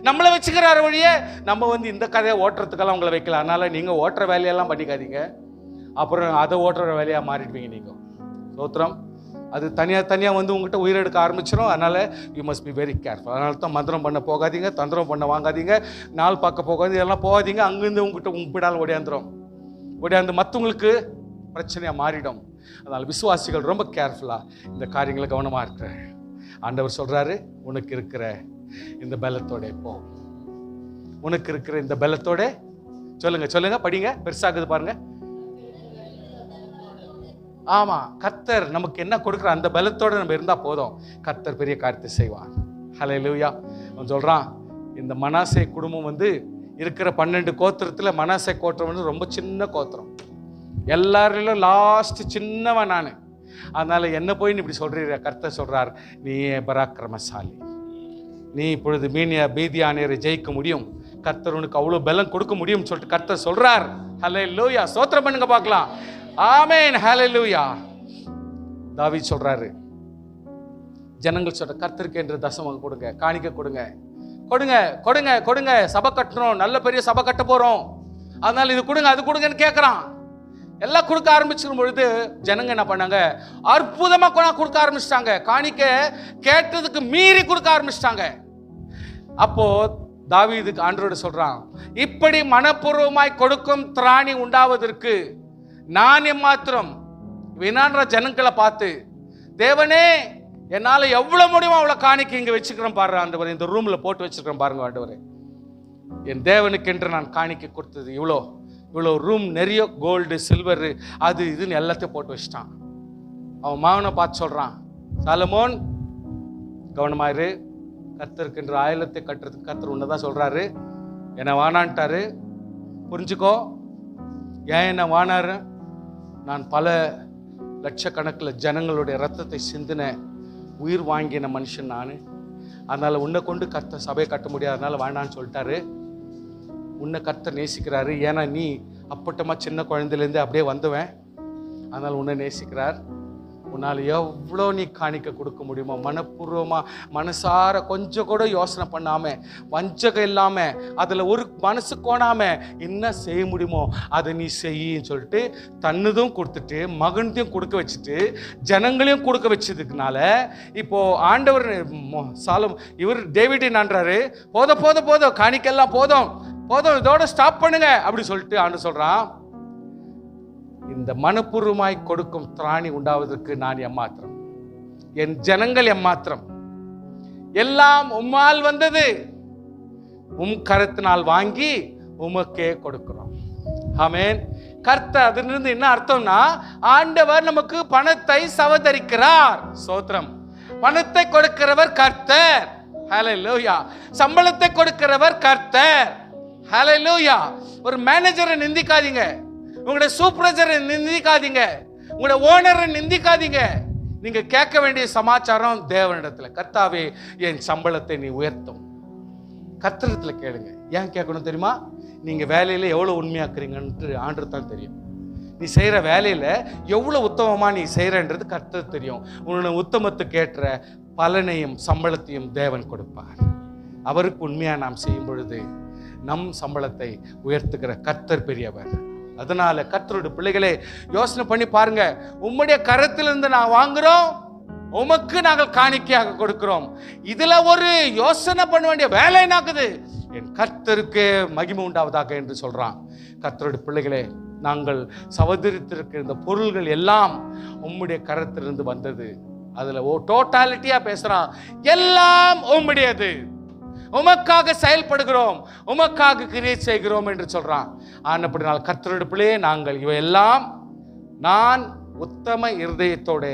A: நம்மளை வச்சுக்கிறார் ஒழிய, நம்ம இந்த கதையை ஓட்டுறதுக்கெல்லாம் உங்களை வைக்கல. அதனால நீங்க ஓட்டுற வேலையெல்லாம் பண்ணிக்காதீங்க. அப்புறம் அதை ஓட்டுற வேலையா மாறிடுவீங்க நீங்க. சோத்திரம். அது தனியாக உங்ககிட்ட உயிரெடுக்க ஆரம்பிச்சிடும். அதனால் you must be very careful. அதனால தான் மந்திரம் பண்ண போகாதீங்க, தந்திரம் பண்ண வாங்காதீங்க, நாள் பார்க்க போகாதீங்க, இதெல்லாம் போகாதீங்க. அங்கேருந்து உங்ககிட்ட பிடால் ஓடியாந்துடும். மற்றவங்களுக்கு பிரச்சனையாக மாறிடும். அதனால் விசுவாசிகள் ரொம்ப கேர்ஃபுல்லாக இந்த காரியங்களை கவனமாக இருக்கிற ஆண்டவர் சொல்கிறாரு, உனக்கு இருக்கிற இந்த பலத்தோட போ. உனக்கு இருக்கிற இந்த பலத்தோட சொல்லுங்க படிங்க, பெருசாகுது பாருங்க. ஆமா, கர்த்தர் நமக்கு என்ன கொடுக்குற அந்த பலத்தோட நம்ம இருந்தா போதும். கர்த்தர் பெரிய காரியத்தை செய்வார். ஹல்லேலூயா. அவன் சொல்றான், இந்த மனாசே குடும்பம் இருக்கிற 12 கோத்திரத்துல மனாசே கோத்திரம் ரொம்ப சின்ன கோத்திரம். எல்லாரிலும் லாஸ்ட் சின்னவன் நான். அதனால என்ன போய் இப்படி சொல்றீங்க? கர்த்தர் சொல்றார், நீ பராக்கிரமசாலி, நீ இப்பொழுது மீதியானியரை ஜெயிக்க முடியும், கர்த்தர் உனக்கு அவ்வளவு பலம் கொடுக்க முடியும் சொல்லிட்டு கர்த்தர் சொல்றார். ஹல்லேலூயா. ஸ்தோத்திரம் பண்ணுங்க பார்க்கலாம். ஆமென். ஹல்லேலூயா. தாவீது சொல்றாரு, ஜனங்கள் சொல்ற கர்த்தருக்கு என்று தசமம் கொடுங்க, காணிக்கை கொடுங்க, சபை கட்டணும், நல்ல பெரிய சபை கட்ட போறோம், அதனால இது கொடுங்க அது கொடுங்கன்னு கேட்கறான். எல்லாம் கொடுக்க ஆரம்பிச்சிடும் பொழுது ஜனங்க என்ன பண்ணாங்க? அற்புதமா கொடுக்க ஆரம்பிச்சிட்டாங்க. காணிக்கை கேட்டதுக்கு மீறி கொடுக்க ஆரம்பிச்சிட்டாங்க. அப்போ தாவீதுக்கு ஆண்டவரோட சொல்றான், இப்படி மனப்பூர்வமாய் கொடுக்கும் திராணி உண்டாவதற்கு நான் எம்மாத்திரம் வினான்ற ஜனங்களை பார்த்து, தேவனே என்னால எவ்வளவு முடியுமோ அவ்வளவு காணிக்கை இங்க வச்சுக்கிறேன் பாரு ஆண்டவரே, இந்த ரூம்ல போட்டு வச்சிருக்கிறேன் பாருங்க ஆண்டவரே, என் தேவனுக்கு என்று நான் காணிக்கை கொடுத்தது இவ்வளோ ரூம் நிறைய கோல்டு சில்வர் அது இதுன்னு எல்லாத்தையும் போட்டு வச்சிட்டான். அவன் மகனை பார்த்து சொல்றான், சாலமோன் கவனமாயிரு, கர்த்தருக்கு என்று ஆயிலத்தை கட்டுறதுக்கு கர்த்தர் உன்னதான் சொல்றாரு, என்னை வானான்ட்டாரு, புரிஞ்சுக்கோ. ஏன் என்ன வானாரு? நான் பல லட்சக்கணக்கில் ஜனங்களுடைய ரத்தத்தை சிந்தின உயிர் வாங்கின மனுஷன் நான். அதனால உன்னை கொண்டு கர்த்தர் சபையை கட்ட முடியாது, அதனால வேண்டான்னு சொல்லிட்டாரு. உன்னை கர்த்தர் நேசிக்கிறாரு, ஏன்னா நீ அப்பட்டமா சின்ன குழந்தையிலேருந்து அப்படியே வந்தவன், அதனால உன்னை நேசிக்கிறார். உன்னால் எவ்வளோ நீ காணிக்க கொடுக்க முடியுமோ மனப்பூர்வமா மனசார கொஞ்சம் கூட யோசனை பண்ணாம, வஞ்சகம் இல்லாம, அதில் ஒரு மனசு கோணாம என்ன செய்ய முடியுமோ அதை நீ செய்யின்னு சொல்லிட்டு தன்னதும் கொடுத்துட்டு மகனத்தையும் கொடுக்க வச்சுட்டு ஜனங்களையும் கொடுக்க வச்சதுக்குனால இப்போ ஆண்டவர் இவர் டேவிட் என்னான்றாரு, போதும் காணிக்கெல்லாம் போதும் இதோட ஸ்டாப் பண்ணுங்க அப்படி சொல்லிட்டு ஆண்டு சொல்றான், இந்த மனப்பூர்வமாய் கொடுக்கும் திராணி உண்டாவதற்கு நான் எம்மாத்திரம், என் ஜனங்கள் எம்மாத்திரம், எல்லாம் உம்மால் வந்தது, உம் கரத்தினால் வாங்கி உமக்கே கொடுக்கிறோம். ஆமென். கர்த்தர், அதிலிருந்து என்ன அர்த்தம்னா, ஆண்டவர் நமக்கு பணத்தை சவதரிக்கிறார். ஸ்தோத்திரம். பணத்தை கொடுக்கிறவர் கர்த்தர். ஹல்லேலூயா. சம்பளத்தை கொடுக்கிறவர் கர்த்தர். ஹல்லேலூயா. ஒரு மேனேஜரை நிந்திக்காதீங்க, உங்களுடைய சூப்பர்வைசரை நிந்திக்காதீங்க, உங்களுடைய ஓனரை நிந்திக்காதீங்க. நீங்க கேட்க வேண்டிய சமாச்சாரம் தேவனிடத்துல, கர்த்தாவே என் சம்பளத்தை நீ உயர்த்தும். கர்த்தரிடத்துல கேளுங்க. ஏன் கேட்கணும் தெரியுமா? நீங்க வேலையில எவ்வளவு உண்மையாக்குறீங்கன்ட்டு ஆண்டவர் தான் தெரியும். நீ செய்யற வேலையில எவ்வளவு உத்தமமா நீ செய்யறன்றது கர்த்தர் தெரியும். உன்னுடைய உத்தமத்துக்கு ஏற்ற பலனையும் சம்பளத்தையும் தேவன் கொடுப்பார். அவருக்கு உண்மையா நாம் செய்யும் பொழுது நம் சம்பளத்தை உயர்த்துகிற கர்த்தர் பெரியவர். அதனால கர்த்தருடைய பிள்ளைகளே, யோசனை பண்ணி பாருங்க. உம்முடைய கரத்திலிருந்து நான் வாங்குறோம், உமக்கு நாங்கள் காணிக்கையாக கொடுக்கிறோம். இதுல ஒரு யோசனை பண்ண வேண்டிய வேலை நாக்குது. என் கர்த்தருக்கு மகிமை உண்டாவதாக என்று சொல்றான். கர்த்தருடைய பிள்ளைகளே, நாங்கள் சவதரித்திருக்கிற இந்த பொருள்கள் எல்லாம் உம்முடைய கரத்திலிருந்து வந்தது. அதுல டோட்டாலிட்டியா பேசுறான். எல்லாம் உம்முடையது, உமக்காக செயல்படுகிறோம், உமக்காக கிரியேட் செய்கிறோம் என்று சொல்றான். ஆனப்படினால் கர்த்தருடைய பிள்ளையே, நாங்கள் இவையெல்லாம் நான் உத்தம இருதயத்தோட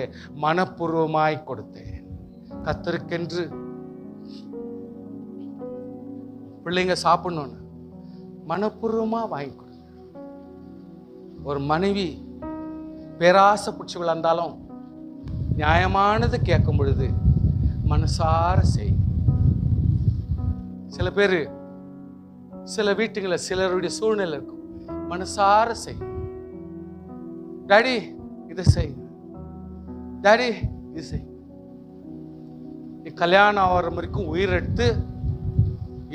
A: மனப்பூர்வமாய் கொடுத்தேன். கர்த்தருக்கென்று பிள்ளைங்க சாப்பிடணும்னு மனப்பூர்வமா வாங்கி கொடு. ஒரு மனைவி பேராசை பிடிச்சவளா இருந்தாலும் நியாயமானது கேட்கும் பொழுது மனசார செய். சில பேர் சில வீட்டுங்களில் சிலருடைய சூழ்நிலை இருக்கும், மனசார செய். டாடி இதை செய், டாடி இது செய். நீ கல்யாணம் ஆகிற வரைக்கும் உயிரெடுத்து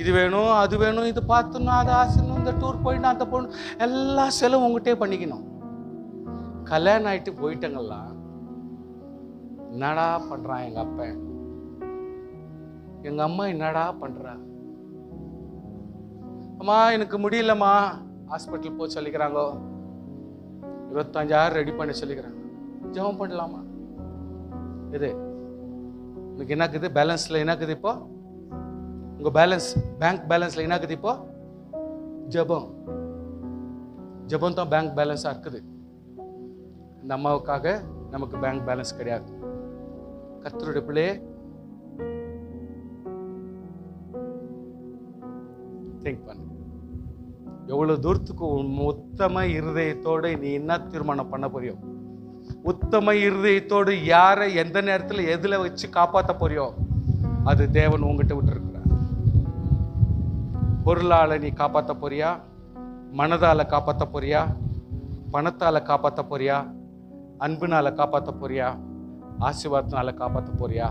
A: இது வேணும் அது வேணும், இது பார்த்துணும், அது ஆசைணும், இந்த டூர் போயிடணும், அந்த போகணும், எல்லா செலவும் உங்ககிட்டே பண்ணிக்கணும். கல்யாணம் ஆகிட்டு போயிட்டங்களா, என்னடா பண்றான் எங்க அப்பா, எங்க அம்மா என்னடா பண்றா, அம்மா எனக்கு முடியலம்மா ஹாஸ்பிட்டல் போய் சொல்லிக்கிறாங்க, 25,000 ரெடி பண்ணி சொல்லிக்கிறாங்க. ஜெபம் பண்ணலாமா? இது உனக்கு என்னக்குது? பேலன்ஸ்ல என்னக்குது? இப்போ உங்க பேலன்ஸ், பேங்க் பேலன்ஸ்ல என்னக்குது? இப்போ ஜெபம். ஜெபம் தான் பேங்க் பேலன்ஸா இருக்குது. இந்த அம்மாவுக்காக நமக்கு பேங்க் பேலன்ஸ் கிடையாது. கர்த்தருடைய பிள்ளையே, திங்க் பண்ணு. எவ்வளவு தூரத்துக்கு உத்தம இருதயத்தோடு நீ என்ன தீர்மானம் பண்ண போறியோ, உத்தம இருதயத்தோடு யாரை எந்த நேரத்தில் எதுல வச்சு காப்பாற்ற போறியோ, அது தேவன் உங்ககிட்ட விட்டு இருக்கிறார். பொருளால நீ காப்பாற்ற போறியா, மனதால காப்பாற்ற போறியா, பணத்தால காப்பாற்ற போறியா, அன்பினால காப்பாற்ற போறியா, ஆசீர்வாதத்தினால காப்பாற்ற போறியா,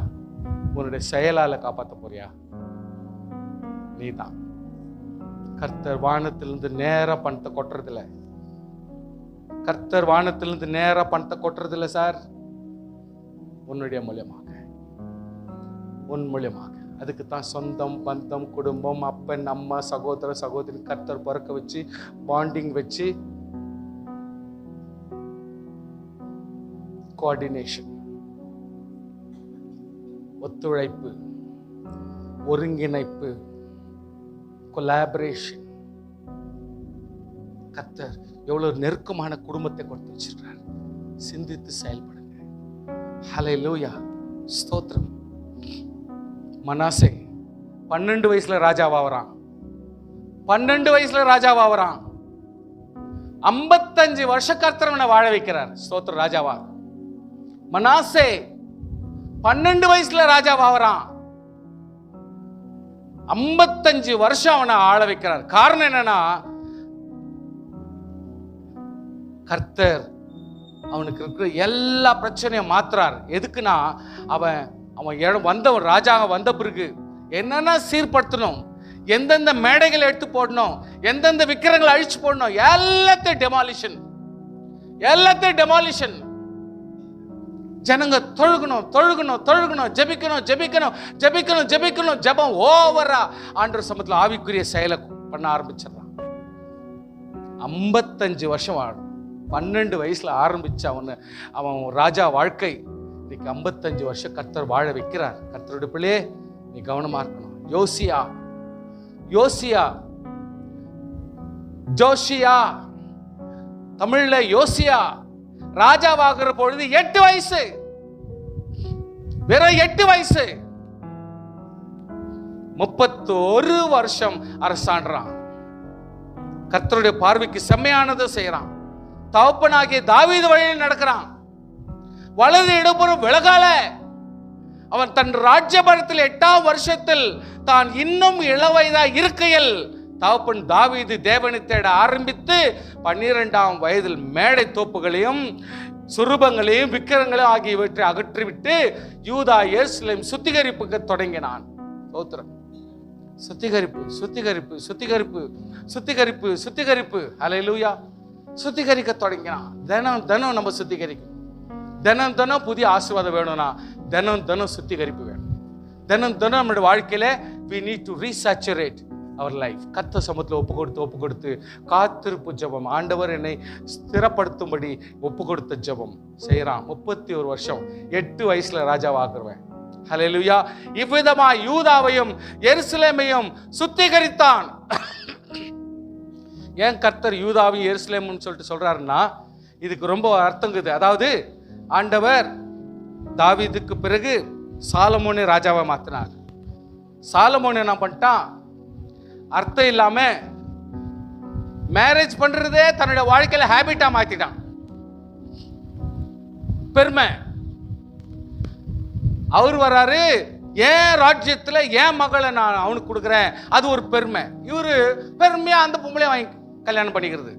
A: உன்னுடைய செயலால காப்பாற்ற போறியா? நீதான். கர்த்தர் வானத்திலிருந்து நேரா பணத்தை கொட்டுறதில்ல. கர்த்தர் வானத்திலிருந்து நேரா பணத்தை கொட்டுறதில்ல சார், உன்னுடைய மூலியமாக, உன் மூலியமாக. அதுக்கு தான் சொந்தம், பந்தம், குடும்பம், அப்பன், அம்மா, சகோதர, சகோதரி கர்த்தர் பிறக்க வச்சு பாண்டிங் வச்சு கோஆர்டினேஷன், ஒத்துழைப்பு, ஒருங்கிணைப்பு, கொலாபரேஷன். கர்த்தர் எவ்வளவு நெருக்கமான குடும்பத்தை கொடுத்து வச்சிருக்கிறார். சிந்தித்து செயல்படுங்க. ஹல்லேலூயா, ஸ்தோத்திரம். மனாசே 12 வயசுல ராஜாவாகிறான். 12 வயசுல ராஜாவாகிறான். 55 வருஷ கர்த்தர் அவனை வாழ வைக்கிறார். ஸ்தோத்திரம். ராஜாவா மனாசே 12 வயசுல ராஜாவாகிறான். 55 வருஷம் அவனை ஆள வைக்கிறார். காரணம் என்னன்னா, கர்த்தர் அவனுக்கு இருக்கிற எல்லா பிரச்சனையும் மாத்துறார். எதுக்குன்னா, அவன் வந்தவன் ராஜாக வந்த பிறகு என்னென்ன சீர்படுத்தணும், எந்தெந்த மேடைகளை எடுத்து போடணும், எந்தெந்த விக்கிரங்களை அழிச்சு போடணும், எல்லாத்தையும் டெமாலிஷன், எல்லாத்தையும் டெமாலிஷன். ஜனங்க தொழுகணும், தொழுகணும், தொழுகணும், ஜெபிக்கணும், ஜெபிக்கணும், ஜெபிக்கணும், ஜெபிக்கணும். ஜெபம் ஓவரா ஆண்டவர் சமூகத்தில் ஆவிக்குரிய செயலை பண்ண ஆரம்பிச்சிடறான். 55 வருஷம் வாழும். 12 வயசுல ஆரம்பிச்ச அவன் ராஜா வாழ்க்கை இன்னைக்கு 55 வருஷம் கர்த்தர் வாழ வைக்கிறார். கர்த்தருடைய பிள்ளையே, நீ கவனமா இருக்கணும். யோசியா, யோசியா, ஜோஷியா, தமிழ்ல யோசியா ராஜாவாகிற பொழுது 8 வயசு, வெறும் 8 வயசு, 31 வருஷம் அரசாண்டான். கர்த்தருடைய பார்வைக்கு செம்மையானதை செய்யறான். தகப்பனாகிய தாவீது வழியில் நடக்கிறான். வலது இடப்புறம் விலகால. அவன் தன் ராஜ்யபாரத்தில் 8ஆம் வருஷத்தில் தான் இன்னும் இளவயதா இருக்கையில் தகப்பன் தாவீது தேவனை தேட ஆரம்பித்து 12ஆம் வயதில் மேடை தோப்புகளையும் சுரூபங்களையும் விக்கிரங்களையும் ஆகியவற்றை அகற்றிவிட்டு யூதா எருசலேம் சுத்திகரிப்புக்கு தொடங்கினான். ஸ்தோத்திரம். சுத்திகரிப்பு, சுத்திகரிப்பு, சுத்திகரிப்பு, சுத்திகரிப்பு, சுத்திகரிப்பு. ஹல்லேலூயா. சுத்திகரிக்க தொடங்கினான். தினம் தினம் நம்ம சுத்திகரிக்கணும். தினம் தினம் புதிய ஆசீர்வாதம் வேணும்னா தினம் தினம் சுத்திகரிப்பு வேணும். தினம் தினம் நம்மளுடைய வாழ்க்கையில we need to resaturate our life. கர்த்த சமூகத்தில் ஒப்பு கொடுத்து காத்திருப்பு ஜெபம். ஆண்டவர் என்னை ஸ்திரப்படுத்தும்படி ஒப்பு கொடுத்த ஜெபம் செய்யறான். 31 வருஷம், 8 வயசுல ராஜாவாக்குறவன். ஹல்லேலூயா. இவ்விதமா யூதாவையும் எருசலேமையும் சுத்திகரித்தான். ஏன் கர்த்தர் யூதாவையும் எருசலேம்னு சொல்லிட்டு சொல்றாருன்னா இதுக்கு ரொம்ப அர்த்தங்குது. அதாவது ஆண்டவர் தாவீதுக்கு பிறகு சாலமோனை ராஜாவை மாத்தினார். சாலமோன் என்ன பண்ணிட்டான்? அர்த்தம் இல்லாம மேரேஜ் பண்றதே தன்னுடைய வாழ்க்கையில ஹேபிட்டா மாத்திட்டான். பெருமை. அவர் வர்றாரு, ஏன் ராஜ்யத்துல ஏன் மகளை நான் அவனுக்கு கொடுக்குறேன், அது ஒரு பெருமை. இவரு பெருமையா அந்த பொம்பளை வாங்கி கல்யாணம் பண்ணிக்கிறது.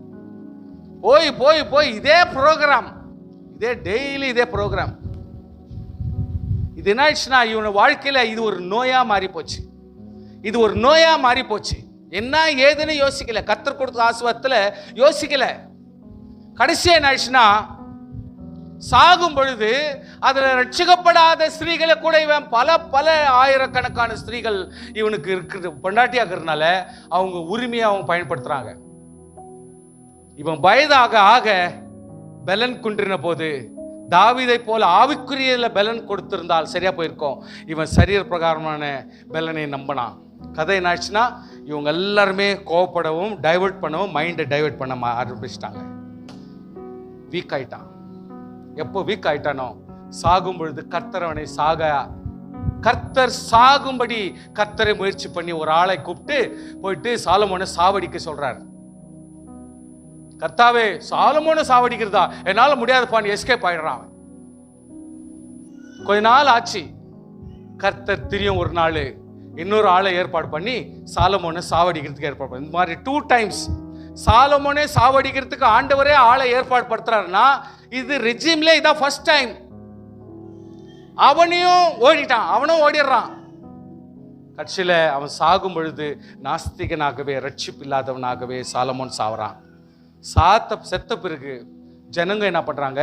A: போய் போய் போய் இதே ப்ரோக்ராம், இதே டெய்லி இதே ப்ரோக்ராம். இது என்ன ஆயிடுச்சுன்னா இவனோட வாழ்க்கையில இது ஒரு நோயா மாறி போச்சு. இது ஒரு நோயா மாறி போச்சு. என்ன ஏதுன்னு யோசிக்கல. கர்த்தர் கொடுத்த ஆசீர்வாதத்துல யோசிக்கல. கடைசியா என்ன ஆயிடுச்சுன்னா சாகும் பொழுது அதுல ரட்சிக்கப்படாத ஸ்திரீகளை கூட இவன் பல பல ஆயிரக்கணக்கான ஸ்திரீகள் இவனுக்கு இருக்கிற பொண்டாட்டியாக்குறதுனால அவங்க உரிமையை அவங்க பயன்படுத்துறாங்க. இவன் வயதாக ஆக பலன் குன்றின போது தாவீதை போல ஆவிக்குரிய பலன் கொடுத்திருந்தால் சரியா போயிருக்கும். இவன் சரீர பிரகாரமான பலனை நம்பினான். கதை என்ன ஆச்சுன்னா இவங்க எல்லாருமே கோவப்படவும் டைவர்ட் பண்ணவும் மைண்டை டைவர்ட் பண்ண ஆரம்பிச்சிட்டாங்க. வீக் ஆயிட்டான். எப்போ வீக் ஆயிட்டானோ சாகும் பொழுது கர்த்தரவனை கர்த்தர் சாகும்படி கர்த்தரை முயற்சி பண்ணி ஒரு ஆளை கூப்பிட்டு போயிட்டு சாலமோனை சாவடிக்க சொல்றார். கர்த்தாவே சாலமோனை சாவடிக்கிறதா? என்னால முடியாதுப்பான்னு எஸ்கேப் ஆயிடுறான். கொஞ்ச நாள் ஆச்சு. கர்த்தர் திரியும் ஒரு நாள் இன்னொரு ஆளை ஏற்பாடு பண்ணி சாலமோனை சாவடிக்கிறதுக்கு ஏற்பாடு பண்ணி, இந்த மாதிரி 2 times சாலமோனே சாவடிக்கிறதுக்கு ஆண்டவரே ஆளை ஏற்பாடு படுத்துறாருன்னா இது ரெஜிம்ல இதான் ஃபர்ஸ்ட் டைம். அவனையும் ஓடிட்டான், அவனும் ஓடிடுறான். கட்சியில அவன் சாகும் பொழுது நாஸ்திகனாகவே ரட்சிப்பு இல்லாதவனாகவே சாலமோன் சாவறான். செத்த பிறகு ஜனங்க என்ன பண்றாங்க?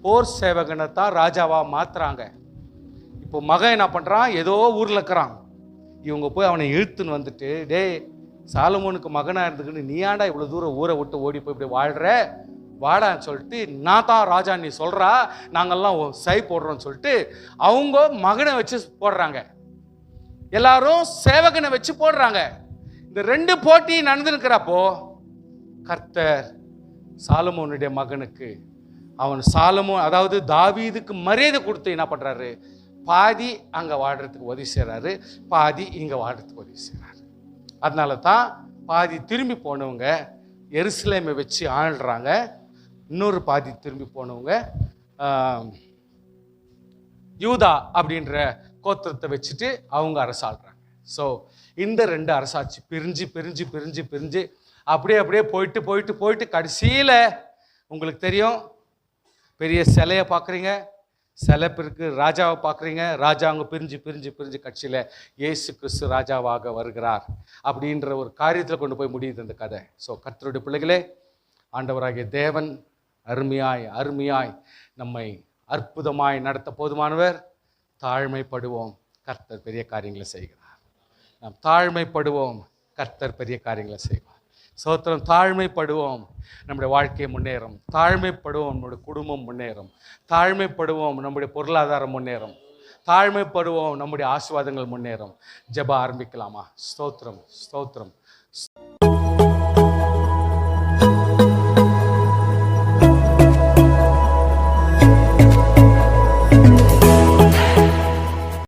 A: போர் சேவகனை தான் ராஜாவா மாத்துறாங்க. இப்போ மகன் என்ன பண்றான்? ஏதோ ஊர்ல இருக்கிறான். இவங்க போய் அவனை இழுத்துன்னு வந்துட்டு, டே சாலமோனுக்கு மகனா இருந்துக்கிட்டு நீ ஆண்டா இவ்வளவு தூரம் ஊரை விட்டு ஓடி போய் இப்படி வாழ்ற, வாடான்னு சொல்லிட்டு நான் தான் ராஜா நீ சொல்றா, நாங்கெல்லாம் சை போடுறோம்னு சொல்லிட்டு அவங்க மகனை வச்சு போடுறாங்க. எல்லாரும் சேவகனை வச்சு போடுறாங்க. இந்த 2 போட்டி நடந்துருக்கிறப்போ கர்த்தர் சாலமோனுடைய மகனுக்கு சாலமோன் அதாவது தாவீதுக்கு மரியாதை கொடுத்து என்ன பண்றாரு? பாதி அங்க வாடுறதுக்கு உதவி செய்யறாரு, பாதி இங்க வாடுறதுக்கு உதவி செய்யறாரு. அதனால தான் பாதி திரும்பி போனவங்க எருசலேமை வச்சு ஆள்றாங்க, இன்னொரு பாதி திரும்பி போனவங்க யூதா அப்படின்ற கோத்திரத்தை வச்சுட்டு அவங்க அரசாள்றாங்க. ஸோ இந்த 2 அரசாட்சி பிரிஞ்சு பிரிஞ்சு பிரிஞ்சு பிரிஞ்சு அப்படியே அப்படியே போயிட்டு போயிட்டு போயிட்டு கடைசியில் உங்களுக்கு தெரியும், பெரிய சிலையை பார்க்குறீங்க, சிலை பிறகு ராஜாவை பார்க்குறீங்க, ராஜா அவங்க பிரிஞ்சு பிரிஞ்சு பிரிஞ்சு கட்சியில் இயேசு கிறிஸ்து ராஜாவாக வருகிறார் அப்படின்ற ஒரு காரியத்தில் கொண்டு போய் முடியுது இந்த கதை. ஸோ கர்த்தருடைய பிள்ளைகளே, ஆண்டவராகிய தேவன் அருமையாய் அருமையாய் நம்மை அற்புதமாய் நடத்த போதுமானவர். தாழ்மைப்படுவோம், கர்த்தர் பெரிய காரியங்களை செய்கிறார். நாம் தாழ்மைப்படுவோம், கர்த்தர் பெரிய காரியங்களை செய்வார். சோத்திரம். தாழ்மைப்படுவோம், நம்முடைய வாழ்க்கை முன்னேறும். தாழ்மைப்படுவோம், நம்முடைய குடும்பம் முன்னேறும். தாழ்மைப்படுவோம், நம்முடைய பொருளாதாரம் முன்னேறும். தாழ்மைப்படுவோம், நம்முடைய ஆசீர்வாதங்கள் முன்னேறும். ஜெப ஆரம்பிக்கலாமா? ஸ்தோத்திரம், ஸ்தோத்திரம்.